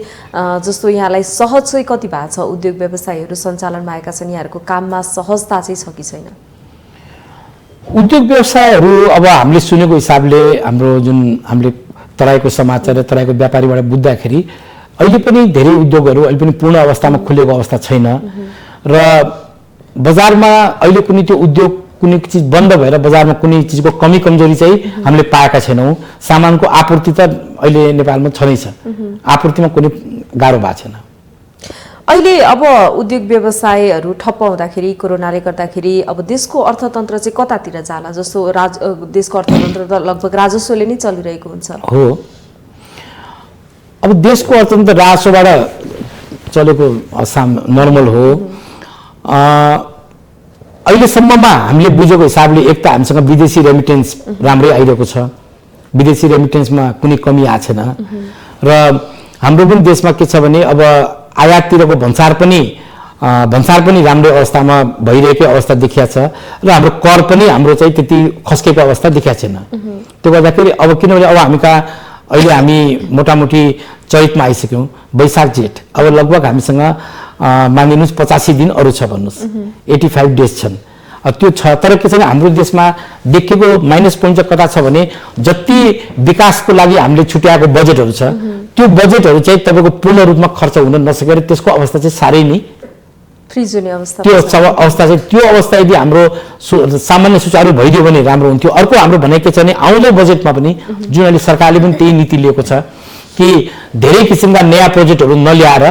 जस्तो यहाँलाई सहज चाहिँ कति भएको छ? उद्योग व्यवसायहरू सञ्चालनमा आएका छन्, यहाँहरूको काममा सहजता चाहिँ छ कि छैन? उद्योग व्यवसायहरू अब हामीले सुनेको हिसाबले हाम्रो जुन हामीले तराईको समाचार र तराईको व्यापारीबाट बुझ्दाखेरि अहिले पनि धेरै उद्योगहरू अहिले पनि पूर्ण अवस्थामा खुलेको अवस्था छैन र बजारमा अहिले कुनै त्यो उद्योग कुनै चिज बन्द भएर बजारमा कुनै चिजको कमी कमजोरी चाहिँ हामीले पाएका छैनौँ। सामानको आपूर्ति त अहिले नेपालमा छँदैछ, आपूर्तिमा कुनै गाह्रो भएको छैन। अहिले अब उद्योग व्यवसायहरू ठप्प हुँदाखेरि कोरोनाले गर्दाखेरि अब देशको अर्थतन्त्र चाहिँ कतातिर जाला? जस्तो देशको अर्थतन्त्र त लगभग राजस्वले नै चलिरहेको हुन्छ हो। अब देशको अर्थतन्त्र राजस्वबाट चलेको नर्मल हो। अहिलेसम्ममा हामीले बुझेको हिसाबले एक त हामीसँग विदेशी रेमिटेन्स राम्रै आइरहेको छ, विदेशी रेमिटेन्समा कुनै कमी आएको छैन र हाम्रो पनि देशमा के छ भने अब आयाततिरको भन्सार पनि राम्रै अवस्थामा भइरहेकै अवस्था देखिया छ र हाम्रो कर पनि हाम्रो चाहिँ त्यति खस्केको अवस्था देखिया छैन। त्यो गर्दाखेरि अब किनभने अब अहिले हामी मोटामोटी चैतमा आइसक्यौँ, वैशाख जेठ, अब लगभग हामीसँग मानिदिनुहोस् 85 दिन अरू छ भन्नुहोस्, 85 डेज छन्। त्यो छ, तर के छ भने हाम्रो देशमा देखेको माइनस पोइन्ट चाहिँ कता छ भने जति विकासको लागि हामीले छुट्याएको बजेटहरू छ त्यो बजेटहरू चाहिँ तपाईँको पूर्ण रूपमा खर्च हुन नसकेर त्यसको अवस्था चाहिँ साह्रै नै फ्रिज हुने अवस्था, त्यो अवस्था यदि हाम्रो सामान्य सुचारू भइदियो भने राम्रो हुन्थ्यो। अर्को हाम्रो भनाइ के छ भने आउँदो बजेटमा पनि जुन अहिले सरकारले पनि त्यही नीति लिएको छ कि धेरै किसिमका नयाँ प्रोजेक्टहरू नल्याएर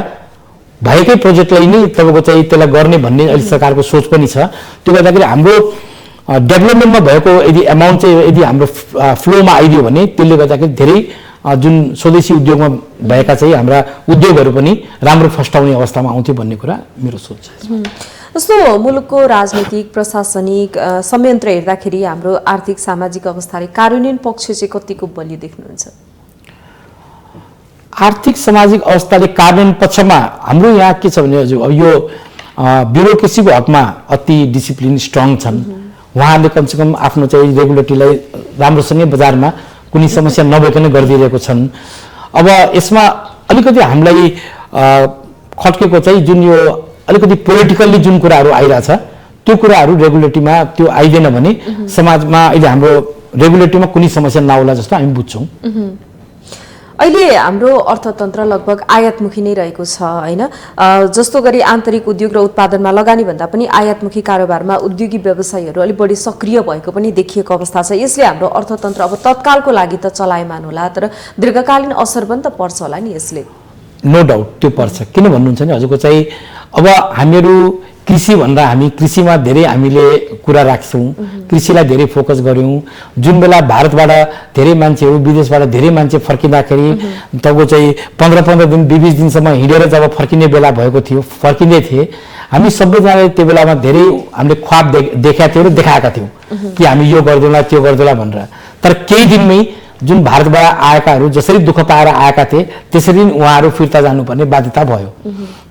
भएकै प्रोजेक्टलाई नै तपाईँको चाहिँ त्यसलाई गर्ने भन्ने अहिले सरकारको सोच पनि छ। त्यो गर्दाखेरि हाम्रो डेभलपमेन्टमा भएको यदि एमाउन्ट चाहिँ यदि हाम्रो फ्लोमा आइदियो भने त्यसले गर्दाखेरि धेरै जुन स्वदेशी उद्योगमा भएका चाहिँ हाम्रा उद्योगहरू पनि राम्रो फस्टाउने अवस्थामा आउँथ्यो भन्ने कुरा मेरो सोच छ। जस्तो मुलुकको राजनीतिक प्रशासनिक संयन्त्र हेर्दाखेरि हाम्रो आर्थिक सामाजिक अवस्थाले कार्यान्वयन पक्ष चाहिँ कतिको बलियो देख्नुहुन्छ? आर्थिक सामाजिक अवस्थाले कार्यान्वयन पक्षमा हाम्रो यहाँ के छ भने हजुर यो ब्युरोक्रेसीको हकमा अति डिसिप्लिन स्ट्रङ छन्। उहाँहरूले कमसेकम आफ्नो चाहिँ रेगुलेटरीलाई राम्रोसँगै बजारमा कुनै समस्या नभइकन गरिदिरहेको छन्। अब यसमा अलिकति हामीलाई खट्केको चाहिँ जुन यो अलिकति पोलिटिकल्ली जुन कुराहरू आइरहेछ त्यो कुराहरू रेगुलेटरीमा त्यो आइदिएन भने समाजमा अहिले हाम्रो रेगुलेटरीमा कुनै समस्या नहोला जस्तो हामी बुझ्छौँ। अहिले हाम्रो अर्थतन्त्र लगभग आयातमुखी नै रहेको छ हैन? जस्तो गरी आन्तरिक उद्योग र उत्पादनमा लगानी भन्दा पनि आयातमुखी कारोबारमा उद्योगी व्यवसायीहरू अलि बढी सक्रिय भएको पनि देखिएको अवस्था छ। यसले हाम्रो अर्थतन्त्र अब तत्कालको लागि त चलायमान होला, तर दीर्घकालीन असर पनि त पर्छ होला नि यसले? नो डाउट त्यो पर्छ। किन भन्नुहुन्छ भने हजुरको चाहिँ अब हामीहरू कृषि भन्दा हामी कृषिमा धेरै हामीले कुरा राख्छौँ, कृषिलाई धेरै फोकस गऱ्यौँ। जुन बेला भारतबाट धेरै मान्छेहरू विदेशबाट धेरै मान्छे फर्किँदाखेरि तपाईँको चाहिँ 15-15 दिन 20 दिनसम्म हिँडेर जब फर्किने बेला भएको थियो, फर्किँदै थिए, हामी सबैजनाले त्यो बेलामा धेरै हामीले ख्वाब देखाएका थियौँ र देखाएका थियौँ कि हामी यो गर्दैनौँ त्यो गर्दैनौँ भनेर। तर केही दिनमै जुन भारतबाट आएकाहरू जसरी दुःख पाएर आएका थिए त्यसरी उहाँहरू फिर्ता जानुपर्ने बाध्यता भयो।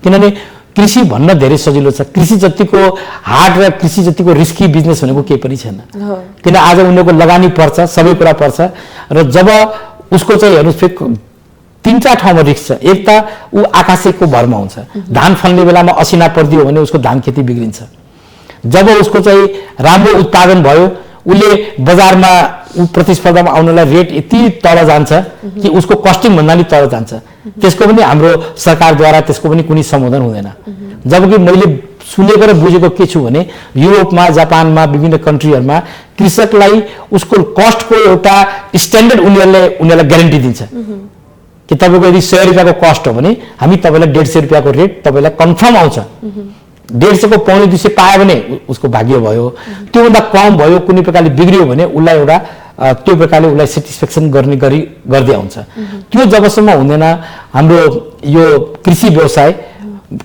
किनभने कृषि भन्न धेरै सजिलो छ, कृषि जतिको हार्ड र कृषि जतिको रिस्की बिजनेस भनेको केही पनि छैन। किन आज उनीहरूको लगानी पर्छ, सबै कुरा पर्छ र जब उसको चाहिँ हेर्नुहोस् फेरि 3-4 ठाउँमा रिस्क छ। एक त ऊ आकाशको भरमा हुन्छ, धान फल्ने बेलामा असिना परिदियो भने उसको धान खेती बिग्रिन्छ। जब उसको चाहिँ राम्रो उत्पादन भयो उसले बजारमा प्रतिस्पर्धामा आउनलाई रेट यति तल जान्छ कि उसको कस्टिङ भन्दा नि तल जान्छ। त्यसको पनि हाम्रो सरकारद्वारा त्यसको पनि कुनै सम्बोधन हुँदैन। जबकि मैले सुनेको र बुझेको के छु भने युरोपमा, जापानमा, विभिन्न कन्ट्रीहरूमा कृषकलाई उसको कस्टको एउटा स्ट्यान्डर्ड उनीहरूलाई ग्यारेन्टी दिन्छ कि तपाईँको यदि 100 रुपियाँको कस्ट हो भने हामी तपाईँलाई 150 रुपियाँको रेट तपाईँलाई कन्फर्म आउँछ। 150 को 250 पायो भने उसको भाग्य भयो। त्योभन्दा कम भयो, कुनै प्रकारले बिग्रियो भने उसलाई एउटा त्यो प्रकारले उसलाई सेटिस्फेक्सन गर्ने गरी गर्दै आउँछ। त्यो जबसम्म हुँदैन हाम्रो यो कृषि व्यवसाय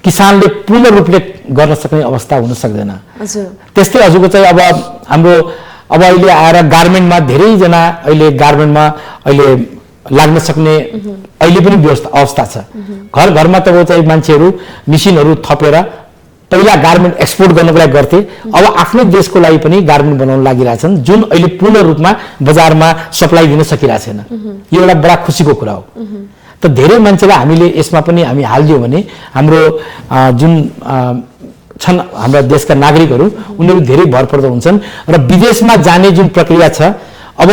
किसानले पूर्ण रूपले गर्न सक्ने अवस्था हुन सक्दैन। त्यस्तै हजुरको चाहिँ अब हाम्रो अहिले आएर गार्मेन्टमा धेरैजना अहिले गार्मेन्टमा अहिले लाग्न सक्ने अहिले पनि अवस्था छ। घर घरमा त चाहिँ मान्छेहरू मेसिनहरू थपेर पहिला गार्मेन्ट एक्सपोर्ट गर्नको लागि गर्थे, अब आफ्नो देशको लागि पनि गार्मेन्ट बनाउन लागिरहेछन् जुन अहिले पूर्ण रूपमा बजारमा सप्लाई दिन सकिरहेको छैन। यो एउटा बडा खुसीको कुरा हो। त धेरै मान्छेलाई हामीले यसमा पनि हामी हालिदियो भने हाम्रो जुन छन् हाम्रा देशका नागरिकहरू उनीहरू धेरै भरपर्दो हुन्छन् र विदेशमा जाने जुन प्रक्रिया छ अब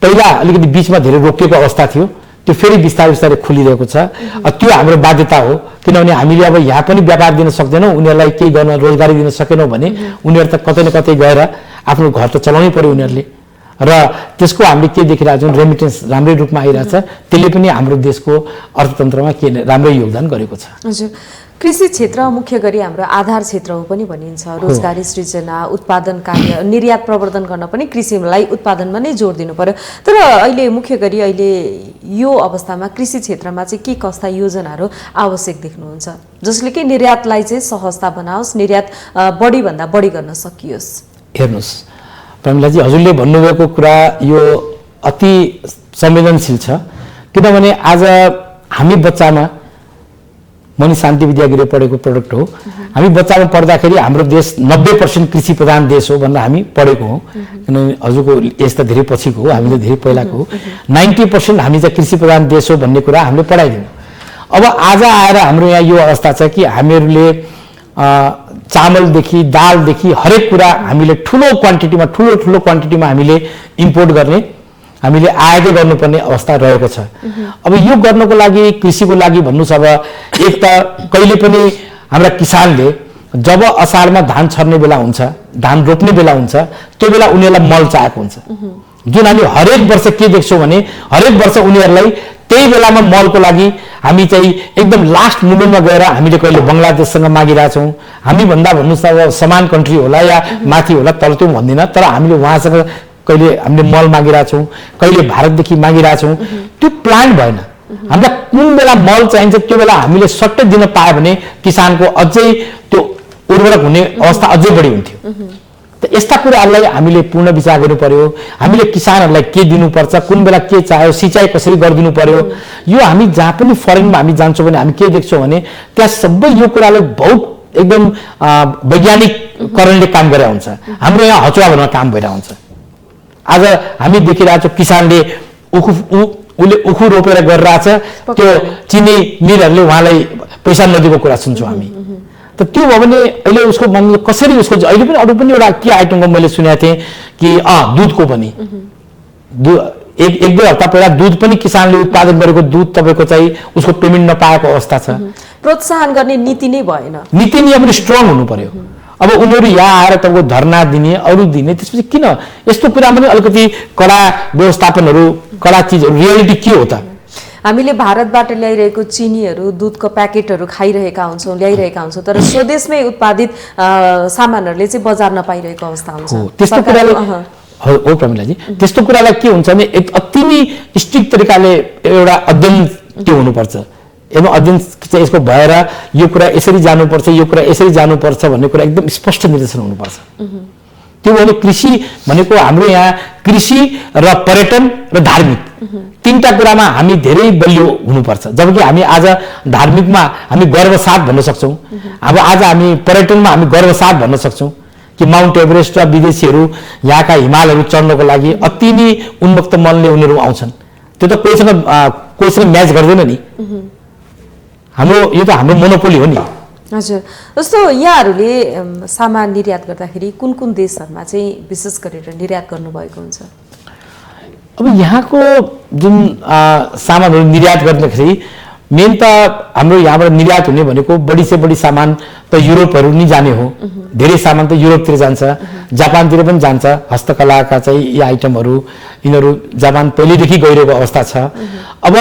पहिला अलिकति बीचमा धेरै रोकिएको अवस्था थियो, त्यो फेरि बिस्तारै बिस्तारै खुलिरहेको छ। त्यो हाम्रो बाध्यता हो, किनभने हामीले अब यहाँ पनि व्यापार दिन सक्दैनौँ, उनीहरूलाई केही गर्न रोजगारी दिन सकेनौँ भने उनीहरू त कतै न कतै गएर आफ्नो घर त चलाउनै पर्यो उनीहरूले। र त्यसको हामीले के देखिरहेको छौँ, रेमिटेन्स राम्रै रूपमा आइरहेछ, त्यसले पनि हाम्रो देशको अर्थतन्त्रमा के राम्रै योगदान गरेको छ। हजुर, कृषि क्षेत्र मुख्य गरी हाम्रो आधार क्षेत्र हो पनि भनिन्छ। रोजगारी सृजना, उत्पादन कार्य, निर्यात प्रवर्धन गर्न पनि कृषिलाई उत्पादनमा नै जोड दिनु पर्यो। तर अहिले मुख्य गरी अहिले यो अवस्थामा कृषि क्षेत्रमा चाहिँ के कस्ता योजनाहरू आवश्यक देख्नुहुन्छ जसले कि निर्यातलाई चाहिँ सहजता बनाओस्, निर्यात बढी भन्दा बढी गर्न सकियोस्? हेर्नुहोस् प्रमिलाजी, हजुरले भन्नुभएको कुरा यो अति संवेदनशील छ। किनभने आज हामी बच्चामा मनी शान्ति विद्यागृह पढेको प्रोडक्ट हो। हामी बच्चामा पढ्दाखेरि हाम्रो देश 90% कृषि प्रधान देश हो भनेर हामी पढेको हो, किनभने हजुरको एज त धेरै पछिको हो, हामीले धेरै पहिलाको हो। 90% हामी चाहिँ कृषि प्रधान देश हो भन्ने कुरा हामीले पढाइदियौँ। अब आज आएर हाम्रो यहाँ यो अवस्था छ कि हामीहरूले चामलदेखि दालदेखि हरेक कुरा हामीले ठुलो क्वान्टिटीमा हामीले इम्पोर्ट गर्ने, हामीले आयात गर्नुपर्ने अवस्था रहेको छ। अब यो गर्नको लागि कृषिको लागि भन्नु छ, अब एक त कहिले पनि हाम्रा किसानले जब असारमा धान छर्ने बेला हुन्छ, धान रोप्ने बेला हुन्छ, त्यो बेला उनीहरूलाई मल चाहिएको हुन्छ। जुन हामी हरेक वर्ष के देख्छौँ भने हरेक वर्ष उनीहरूलाई त्यही बेलामा मलको लागि हामी चाहिँ एकदम लास्ट मोमेन्टमा गएर हामीले कहिले बङ्गलादेशसँग मागिरहेछौँ। हामी भन्दा भन्नुहोस् न अब समान कन्ट्री होला या माथि होला, तल त्यो भन्दिनँ, तर हामीले उहाँसँग कहिले हामीले मल मागिरहेछौँ, कहिले भारतदेखि मागिरहेछौँ। त्यो प्लान भएन। हामीलाई कुन बेला मल चाहिन्छ त्यो बेला हामीले सट्टै दिन पायो भने किसानको अझै त्यो उर्वरक हुने अवस्था अझै बढी हुन्थ्यो। त यस्ता कुराहरूलाई हामीले पूर्ण विचार गर्नु पर्यो। हामीले किसानहरूलाई के दिनुपर्छ, कुन बेला के चाहियो, सिँचाइ कसरी गरिदिनु पर्यो। यो हामी जहाँ पनि फरेनमा हामी जान्छौँ भने हामी के देख्छौँ भने त्यहाँ सबै यो कुरालाई बहुत एकदम वैज्ञानिक करणले काम गरेर हुन्छ। हाम्रो यहाँ हचुवा भरमा काम भइरहेको हुन्छ। आज हामी देखिरहेको छौँ किसानले उसले उखु रोपेर गरिरहेछ, त्यो चिनी मिलहरूले उहाँलाई पैसा नदिएको कुरा सुन्छौँ हामी। त त्यो भयो भने अहिले उसको मन कसरी उसको अहिले पनि अरू पनि एउटा के आइटमको मैले सुनेको थिएँ कि दुधको पनि एक दुई हप्ता पहिला दुध पनि किसानले उत्पादन गरेको दुध तपाईँको चाहिँ उसको पेमेन्ट नपाएको अवस्था छ। प्रोत्साहन गर्ने नीति नै भएन। नीति नियम पनि स्ट्रङ हुनु पर्यो। अब उनीहरू यहाँ आएर तपाईँको धरना दिने, अरू दिने, त्यसपछि किन यस्तो कुरा पनि अलिकति कडा व्यवस्थापनहरू, कडा चिजहरू, रियालिटी के हो त? हामीले भारतबाट ल्याइरहेको चिनीहरू, दूधको प्याकेटहरू ल्याइरहेका हुन्छौँ, तर स्वदेशमै उत्पादित सामानहरूले चाहिँ बजार नपाइरहेको अवस्था हुन्छ। त्यस्तो कुराले हो प्रमिलाजी, त्यस्तो कुरालाई के हुन्छ भने अति नै स्ट्रिक्ट तरिकाले एउटा अध्ययन के हुनुपर्छ, अध्ययन चाहिँ यसको भएर यो कुरा यसरी जानुपर्छ, यो कुरा यसरी जानुपर्छ भन्ने कुरा एकदम स्पष्ट निर्देशन हुनुपर्छ। त्यो भने कृषि भनेको हाम्रो यहाँ कृषि र पर्यटन र धार्मिक तीनटा कुरामा हामी धेरै बलियो हुनुपर्छ। जबकि हामी आज धार्मिकमा हामी गर्वसाथ भन्न सक्छौँ, अब आज हामी पर्यटनमा हामी गर्वसाथ भन्न सक्छौँ कि माउन्ट एभरेस्ट र विदेशीहरू यहाँका हिमालहरू चढ्नको लागि अति नै उन्मुक्त मनले उनीहरू आउँछन्। त्यो त कोहीसँग म्याच गर्दैन नि। हाम्रो यो त हाम्रो मोनोपोली हो नि। हजुर, जस्तो यहाँहरूले सामान निर्यात गर्दाखेरि कुन कुन देशहरूमा चाहिँ विशेष गरेर निर्यात गर्नुभएको हुन्छ? अब यहाँको जुन सामानहरू निर्यात गर्दाखेरि मेन त हाम्रो यहाँबाट निर्यात हुने भनेको बढी से बढी सामान त युरोपहरू नै जाने हो। धेरै सामान त युरोपतिर जान्छ, जापानतिर पनि जान्छ। हस्तकलाका चाहिँ यी आइटमहरू यिनीहरू जापान पहिलेदेखि गइरहेको अवस्था छ। अब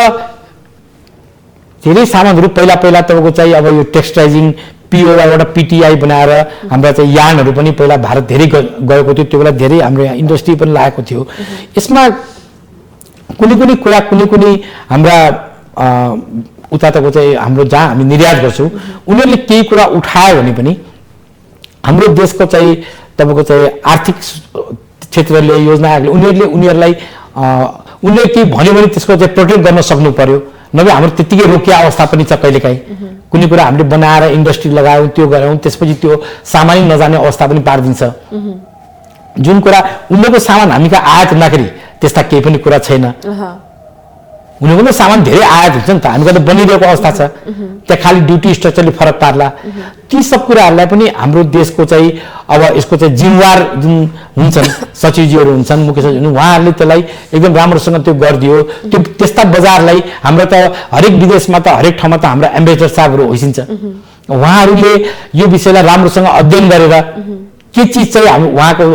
धेरै सामानहरू पहिला तपाईँको चाहिँ अब यो टेक्सटाइजिङ एउटा पिटिआई बनाएर हाम्रा चाहिँ यानहरू पनि पहिला भारत धेरै गएको थियो। त्यो बेला धेरै हाम्रो यहाँ इन्डस्ट्री पनि लागेको थियो। यसमा कुनै कुनै हाम्रा उताको चाहिँ हाम्रो जहाँ हामी निर्यात गर्छौँ उनीहरूले केही कुरा उठायो भने पनि हाम्रो देशको चाहिँ तपाईँको चाहिँ आर्थिक क्षेत्रले योजनाहरूले उनीहरूले केही भन्यो भने त्यसको चाहिँ प्रोटेक्ट गर्न सक्नु पर्यो। नभए हाम्रो त्यतिकै रोकिया अवस्था पनि छ। कहिलेकाहीँ कुनै कुरा हामीले बनाएर इन्डस्ट्री लगायौँ, त्यो गऱ्यौँ, त्यसपछि त्यो सामानै नजाने अवस्था पनि पारिदिन्छ। जुन कुरा उनीहरूको सामान हामी कहाँ आयात हुँदाखेरि त्यस्ता केही पनि कुरा छैन। उनीहरूको सामान धेरै आयात हुन्छ नि त, हामीको त बनिरहेको अवस्था छ। त्यहाँ खालि ड्युटी स्ट्रक्चरले फरक पार्ला। ती सब कुराहरूलाई पनि हाम्रो देशको चाहिँ अब यसको चाहिँ जिम्मेवार जुन हुन्छन् सचिवजीहरू हुन्छन्, मुख्य सचिव, उहाँहरूले त्यसलाई एकदम राम्रोसँग त्यो गरिदियो। त्यो त्यस्ता बजारलाई हाम्रो त हरेक विदेशमा त हरेक ठाउँमा त हाम्रो एम्बेसडर साहबहरू होइसिन्छ। उहाँहरूले यो विषयलाई राम्रोसँग अध्ययन गरेर के चिज चाहिँ हामी उहाँको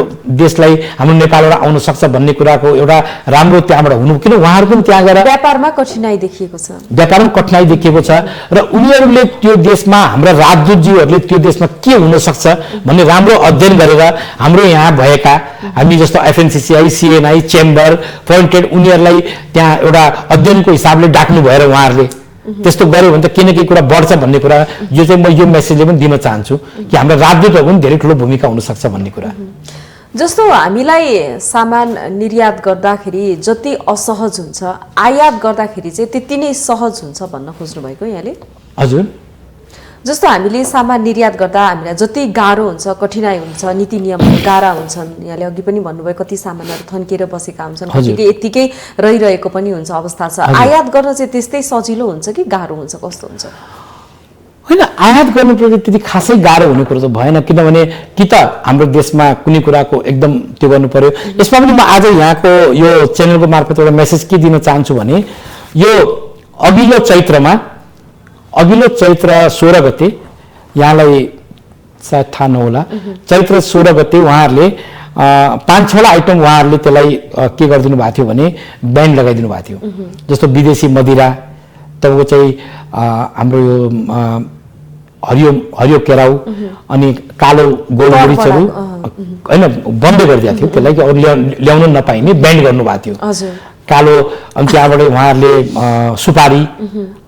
देशलाई हाम्रो नेपालबाट आउन सक्छ भन्ने कुराको एउटा राम्रो त्यहाँबाट हुनु, किन उहाँहरू पनि त्यहाँ गएर व्यापारमा कठिनाई देखिएको छ। व्यापारमा कठिनाई देखिएको छ र उनीहरूले त्यो देशमा हाम्रा राजदूतजीहरूले त्यो देशमा के हुन सक्छ भन्ने राम्रो अध्ययन गरेर हाम्रो यहाँ भएका हामी जस्तो एफएनसीसीआई, सिएनआई, चेम्बर, पोइन्टेड उनीहरूलाई त्यहाँ एउटा अध्ययनको हिसाबले डाक्नु भएर उहाँहरूले त्यस्तो गर्यो भने त केही न केही कुरा बढ्छ भन्ने कुरा यो चाहिँ म यो मेसेजले पनि दिन चाहन्छु कि हाम्रो राजदूतहरूको पनि धेरै ठुलो भूमिका हुनसक्छ भन्ने कुरा। जस्तो हामीलाई सामान निर्यात गर्दाखेरि जति असहज हुन्छ आयात गर्दाखेरि चाहिँ त्यति नै सहज हुन्छ भन्न खोज्नु भएको यहाँले? हजुर, जस्तो हामीले सामान निर्यात गर्दा हामीलाई जति गाह्रो हुन्छ, कठिनाइ हुन्छ, नीति नियमहरू गाह्रा हुन्छन्, यहाँले अघि पनि भन्नुभयो कति सामानहरू थन्किएर बसेका हुन्छन्, कतिले यत्तिकै रहिरहेको पनि हुन्छ अवस्था छ। आयात गर्न चाहिँ त्यस्तै सजिलो हुन्छ कि गाह्रो हुन्छ, कस्तो हुन्छ? होइन, आयात गर्नुप्रति त्यति खासै गाह्रो हुने कुरो त भएन, किनभने कि त हाम्रो देशमा कुनै कुराको एकदम त्यो गर्नु पर्यो। यसमा पनि म आज यहाँको यो च्यानलको मार्फत एउटा मेसेज के दिन चाहन्छु भने यो अघिल्लो चैत्र 16 गते, यहाँलाई सायद थाहा नहोला, चैत्र 16 गते उहाँहरूले 5-6 आइटम उहाँहरूले त्यसलाई के गरिदिनु भएको थियो भने ब्यान लगाइदिनु भएको थियो। जस्तो विदेशी मदिरा, तपाईँको चाहिँ हाम्रो यो हरियो केराउ अनि कालो गोलमरिचहरू होइन बन्द गरिदिएको थियो, त्यसलाई कि अरू ल्याउन नपाइने ब्यान गर्नुभएको थियो। कालो अनि त्यहाँबाट उहाँहरूले सुपारी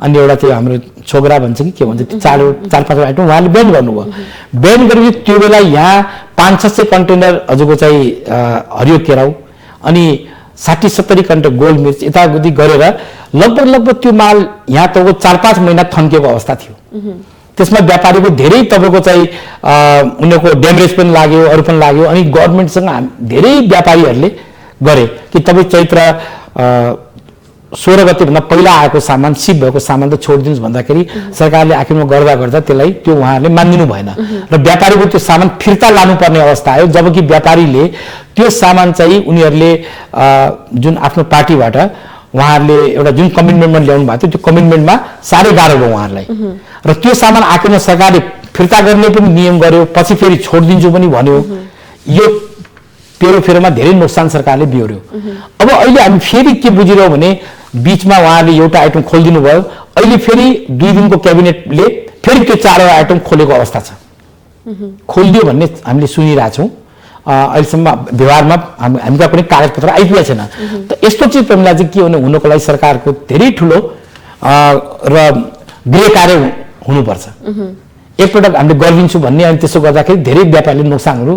अनि एउटा त्यो हाम्रो छोग्रा भन्छ कि के भन्छ, 4-5 आइटम उहाँले ब्यान गर्नुभयो। ब्यान गरेपछि त्यो बेला यहाँ 500-600 कन्टेनर हजुरको चाहिँ हरियो केराउ अनि 60-70 कन्टेनर गोल मिर्च यताउति गरेर लगभग त्यो माल यहाँ तपाईँको 4-5 महिना थन्किएको अवस्था थियो। त्यसमा व्यापारीको धेरै तपाईँको चाहिँ उनीहरूको ड्यामेज पनि लाग्यो, अरू पनि लाग्यो। अनि गभर्मेन्टसँग धेरै व्यापारीहरूले गरे कि तपाईँ चैत्र 16 गतेभन्दा पहिला आएको सामान, सिप भएको सामान त छोडिदिनुहोस् भन्दाखेरि सरकारले आखिरमा गर्दा त्यसलाई त्यो उहाँहरूले मानिदिनु भएन र व्यापारीको त्यो सामान फिर्ता लानुपर्ने अवस्था आयो। जबकि व्यापारीले त्यो सामान चाहिँ उनीहरूले जुन आफ्नो पार्टीबाट उहाँहरूले एउटा जुन कमिटमेन्टमा ल्याउनु भएको थियो त्यो कमिटमेन्टमा साह्रै गाह्रो भयो उहाँहरूलाई र त्यो सामान आखिरमा सरकारले फिर्ता गर्ने पनि नियम गर्यो, पछि फेरि छोडिदिन्छु पनि भन्यो। यो फेरोमा धेरै नोक्सान सरकारले बिहोर्यो। अब अहिले हामी फेरि के बुझिरह्यौँ भने बीचमा उहाँहरूले एउटा आइटम खोलिदिनु भयो, अहिले फेरि 2 दिनको क्याबिनेटले फेरि त्यो 4 आइटम खोलेको अवस्था छ। खोलिदियो भन्ने हामीले सुनिरहेछौँ। अहिलेसम्म व्यवहारमा हामीका कुनै कागजपत्र आइपुगेको छैन। त यस्तो चाहिँ प्रमिला चाहिँ के हुनुको लागि सरकारको धेरै ठुलो र गृह कार्य हुनुपर्छ। एकपटक हामीले गरिदिन्छु भन्ने अनि त्यसो गर्दाखेरि धेरै व्यापारीले नोक्सानहरू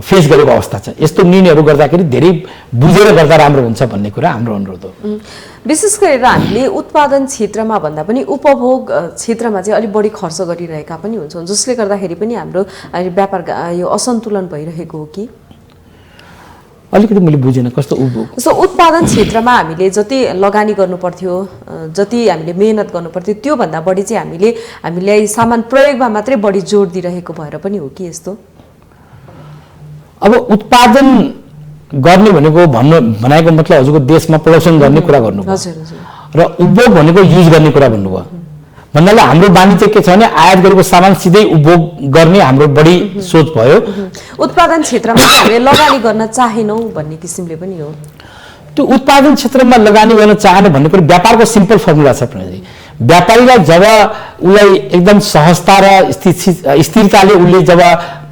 फेस गरेको अवस्था छ। यस्तो निर्णयहरू गर्दाखेरि धेरै बुझेर गर्दा राम्रो हुन्छ भन्ने कुरा हाम्रो अनुरोध हो। विशेष गरेर हामीले उत्पादन क्षेत्रमा भन्दा पनि उपभोग क्षेत्रमा चाहिँ अलिक बढी खर्च गरिरहेका पनि हुन्छौँ, जसले गर्दाखेरि पनि हाम्रो व्यापार यो असन्तुलन भइरहेको हो कि? अलिकति मैले बुझेन कस्तो सो उत्पादन क्षेत्रमा हामीले जति लगानी गर्नु पर्थ्यो, जति हामीले मेहनत गर्नु पर्थ्यो त्योभन्दा बढी चाहिँ हामीलाई सामान प्रयोगमा मात्रै बढी जोड दिइरहेको भएर पनि हो कि यस्तो? अब उत्पादन गर्ने भनेको भनेको मतलब हजुरको देशमा प्रोडक्सन गर्ने कुरा गर्नुभयो र उपभोग भनेको युज गर्ने कुरा भन्नुभयो। भन्नाले हाम्रो बानी चाहिँ के छ भने आयात गरेको सामान सिधै उपभोग गर्ने हाम्रो बढी सोच भयो। उत्पादन क्षेत्रमा हामीले लगानी गर्न चाहेनौँ भन्ने किसिमले पनि हो। त्यो उत्पादन क्षेत्रमा लगानी गर्न चाहनु भन्ने कुरा व्यापारको सिम्पल फर्मुला छ। व्यापारीलाई जब उसलाई एकदम सहजता र स्थिरताले उसले जब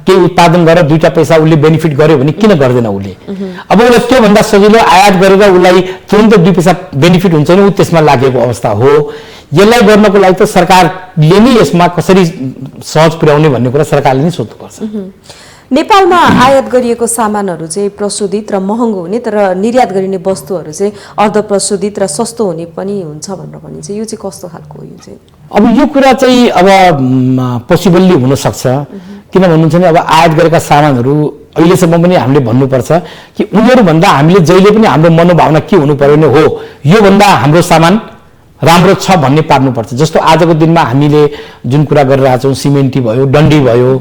केही उत्पादन गरेर 2 पैसा उसले बेनिफिट गर्यो भने किन गर्दैन उसले? अब उसलाई त्योभन्दा सजिलो आयात गरेर उसलाई तुरन्त 2 पैसा बेनिफिट हुन्छ नि ऊ त्यसमा लागेको अवस्था हो। यसलाई गर्नको लागि त सरकारले नै यसमा कसरी सहज पुर्याउने भन्ने कुरा सरकारले नै सोच्नुपर्छ। नेपालमा आयात गरिएको सामानहरू चाहिँ प्रशोधित र महँगो हुने, तर निर्यात गरिने वस्तुहरू चाहिँ अर्धप्रशोधित र सस्तो हुने पनि हुन्छ भनेर भनिन्छ। यो चाहिँ कस्तो खालको हो? यो चाहिँ अब यो कुरा चाहिँ अब पोसिबल्ली हुन सक्छ। किन भन्नुहुन्छ भने अब आयात गरेका सामानहरू अहिलेसम्म पनि हामीले भन्नुपर्छ कि उनीहरूभन्दा हामीले जहिले पनि हाम्रो मनोभावना के हुनु पर्यो भने हो योभन्दा हाम्रो सामान राम्रो छ भन्ने पार्नुपर्छ। जस्तो आजको दिनमा हामीले जुन कुरा गरिरहेका छौँ, सिमेन्टी भयो, डन्डी भयो,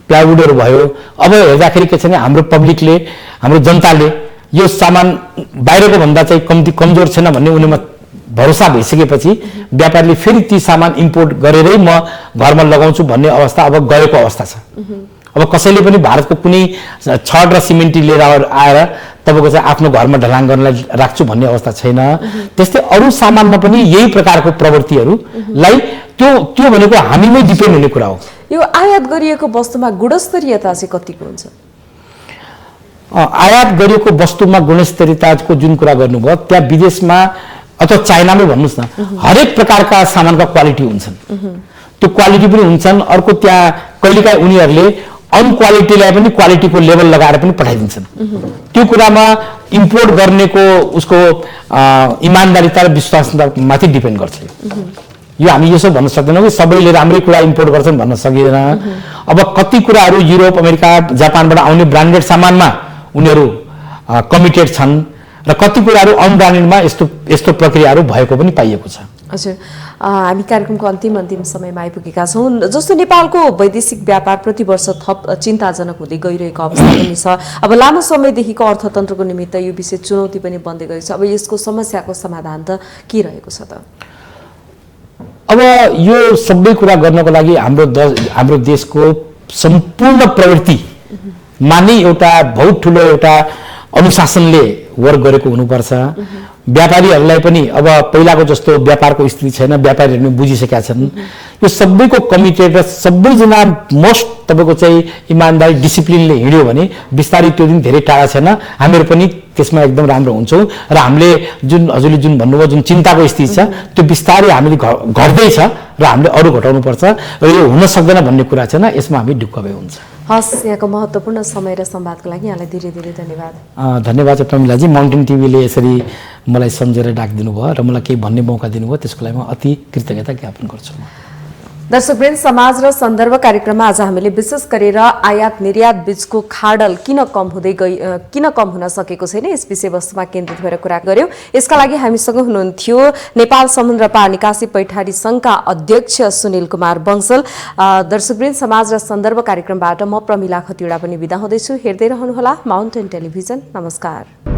प्लाइवुडहरू भयो, अब हेर्दाखेरि के छ भने हाम्रो पब्लिकले, हाम्रो जनताले यो सामान बाहिरको भन्दा चाहिँ कमजोर छैन भन्ने उनीमा भरोसा भइसकेपछि व्यापारीले फेरि ती सामान इम्पोर्ट गरेरै म घरमा लगाउँछु भन्ने अवस्था अब गएको अवस्था छ। अब कसैले पनि भारतको कुनै छड र सिमेन्टी लिएर आएर तपाईँको चाहिँ आफ्नो घरमा ढलान गर्नलाई राख्छु भन्ने अवस्था छैन। त्यस्तै अरू सामानमा पनि यही प्रकारको प्रवृत्तिहरूलाई त्यो भनेको हामीमै डिपेन्ड हुने कुरा हो। यो आयात गरिएको वस्तुमा गुणस्तरीयता चाहिँ कतिको हुन्छ? आयात गरिएको वस्तुमा गुणस्तरीयताको जुन कुरा गर्नुभयो त्यहाँ विदेशमा अथवा चाइनामै भन्नुहोस् न हरेक प्रकारका सामानका क्वालिटी हुन्छन्। त्यो क्वालिटी पनि हुन्छन्। अर्को त्यहाँ कहिलेकाहीँ उनीहरूले अनक्वालिटीलाई पनि क्वालिटीको लेभल लगाएर पनि पठाइदिन्छन्। त्यो कुरामा इम्पोर्ट गर्नेको उसको इमान्दारिता र विश्वासमाथि डिपेन्ड गर्छ। यो हामी यसो भन्न सक्दैनौँ कि सबैले राम्रै कुरा इम्पोर्ट गर्छन् भन्न सकिँदैन। अब कति कुराहरू युरोप, अमेरिका, जापानबाट आउने ब्रान्डेड सामानमा उनीहरू कमिटेड छन् र कति कुराहरू अनब्रान्डेडमा यस्तो प्रक्रियाहरू भएको पनि पाइएको छ। हजुर, हामी कार्यक्रमको अन्तिम समयमा आइपुगेका छौँ। जस्तो नेपालको वैदेशिक व्यापार प्रतिवर्ष थप चिन्ताजनक हुँदै गइरहेको अवस्था पनि छ। अब लामो समयदेखिको अर्थतन्त्रको निमित्त यो विषय चुनौती पनि बन्दै गएको छ। अब यसको समस्याको समाधान त के रहेको छ त? अब यो सबै कुरा गर्नको लागि हाम्रो देशको सम्पूर्ण प्रवृत्तिमा नै एउटा बहुत ठुलो एउटा अनुशासनले वर्क गरेको हुनुपर्छ। व्यापारीहरूलाई पनि अब पहिलाको जस्तो व्यापारको स्थिति छैन, व्यापारीहरू बुझिसकेका छन्। यो सबैको कमिटेड र सबैजना मोस्ट तपाईँको चाहिँ इमान्दारी डिसिप्लिनले हिँड्यो भने बिस्तारै त्यो दिन धेरै टाढा छैन, हामीहरू पनि त्यसमा एकदम राम्रो हुन्छौँ। र हामीले हजुरले जुन भन्नुभयो जुन चिन्ताको स्थिति छ त्यो बिस्तारै हामीले घट्दैछ र हामीले अरू घटाउनुपर्छ र यो हुन सक्दैन भन्ने कुरा छैन, यसमा हामी ढुक्क भए हुन्छ। हस्, यहाँको महत्त्वपूर्ण समय र संवादको लागि यहाँलाई धेरै धेरै धन्यवाद। धन्यवाद प्रमिलाजी, माउन्टेन टिभीले यसरी मलाई सम्झेर डाकिदिनु भयो र मलाई केही भन्ने मौका दिनुभयो, त्यसको लागि म अति कृतज्ञता ज्ञापन गर्छु। दर्शकवृन्द, समाज र सन्दर्भ कार्यक्रममा आज हामीले विशेष गरेर आयात निर्यात बीचको खाडल किन कम हुन सकेको छैन यस विषयवस्तुमा केन्द्रित भएर कुरा गर्यौं। यसका लागि हामीसँग हुनुहुन्थ्यो नेपाल समुद्र पार निकासी पैठारी संघका अध्यक्ष सुनिल कुमार बंसल। दर्शकवृन्द, समाज र सन्दर्भ कार्यक्रमबाट म प्रमिला खतिवडा पनि बिदा हुँदैछु। हेर्दै रहनुहोला माउन्टेन टेलिभिजन। नमस्कार।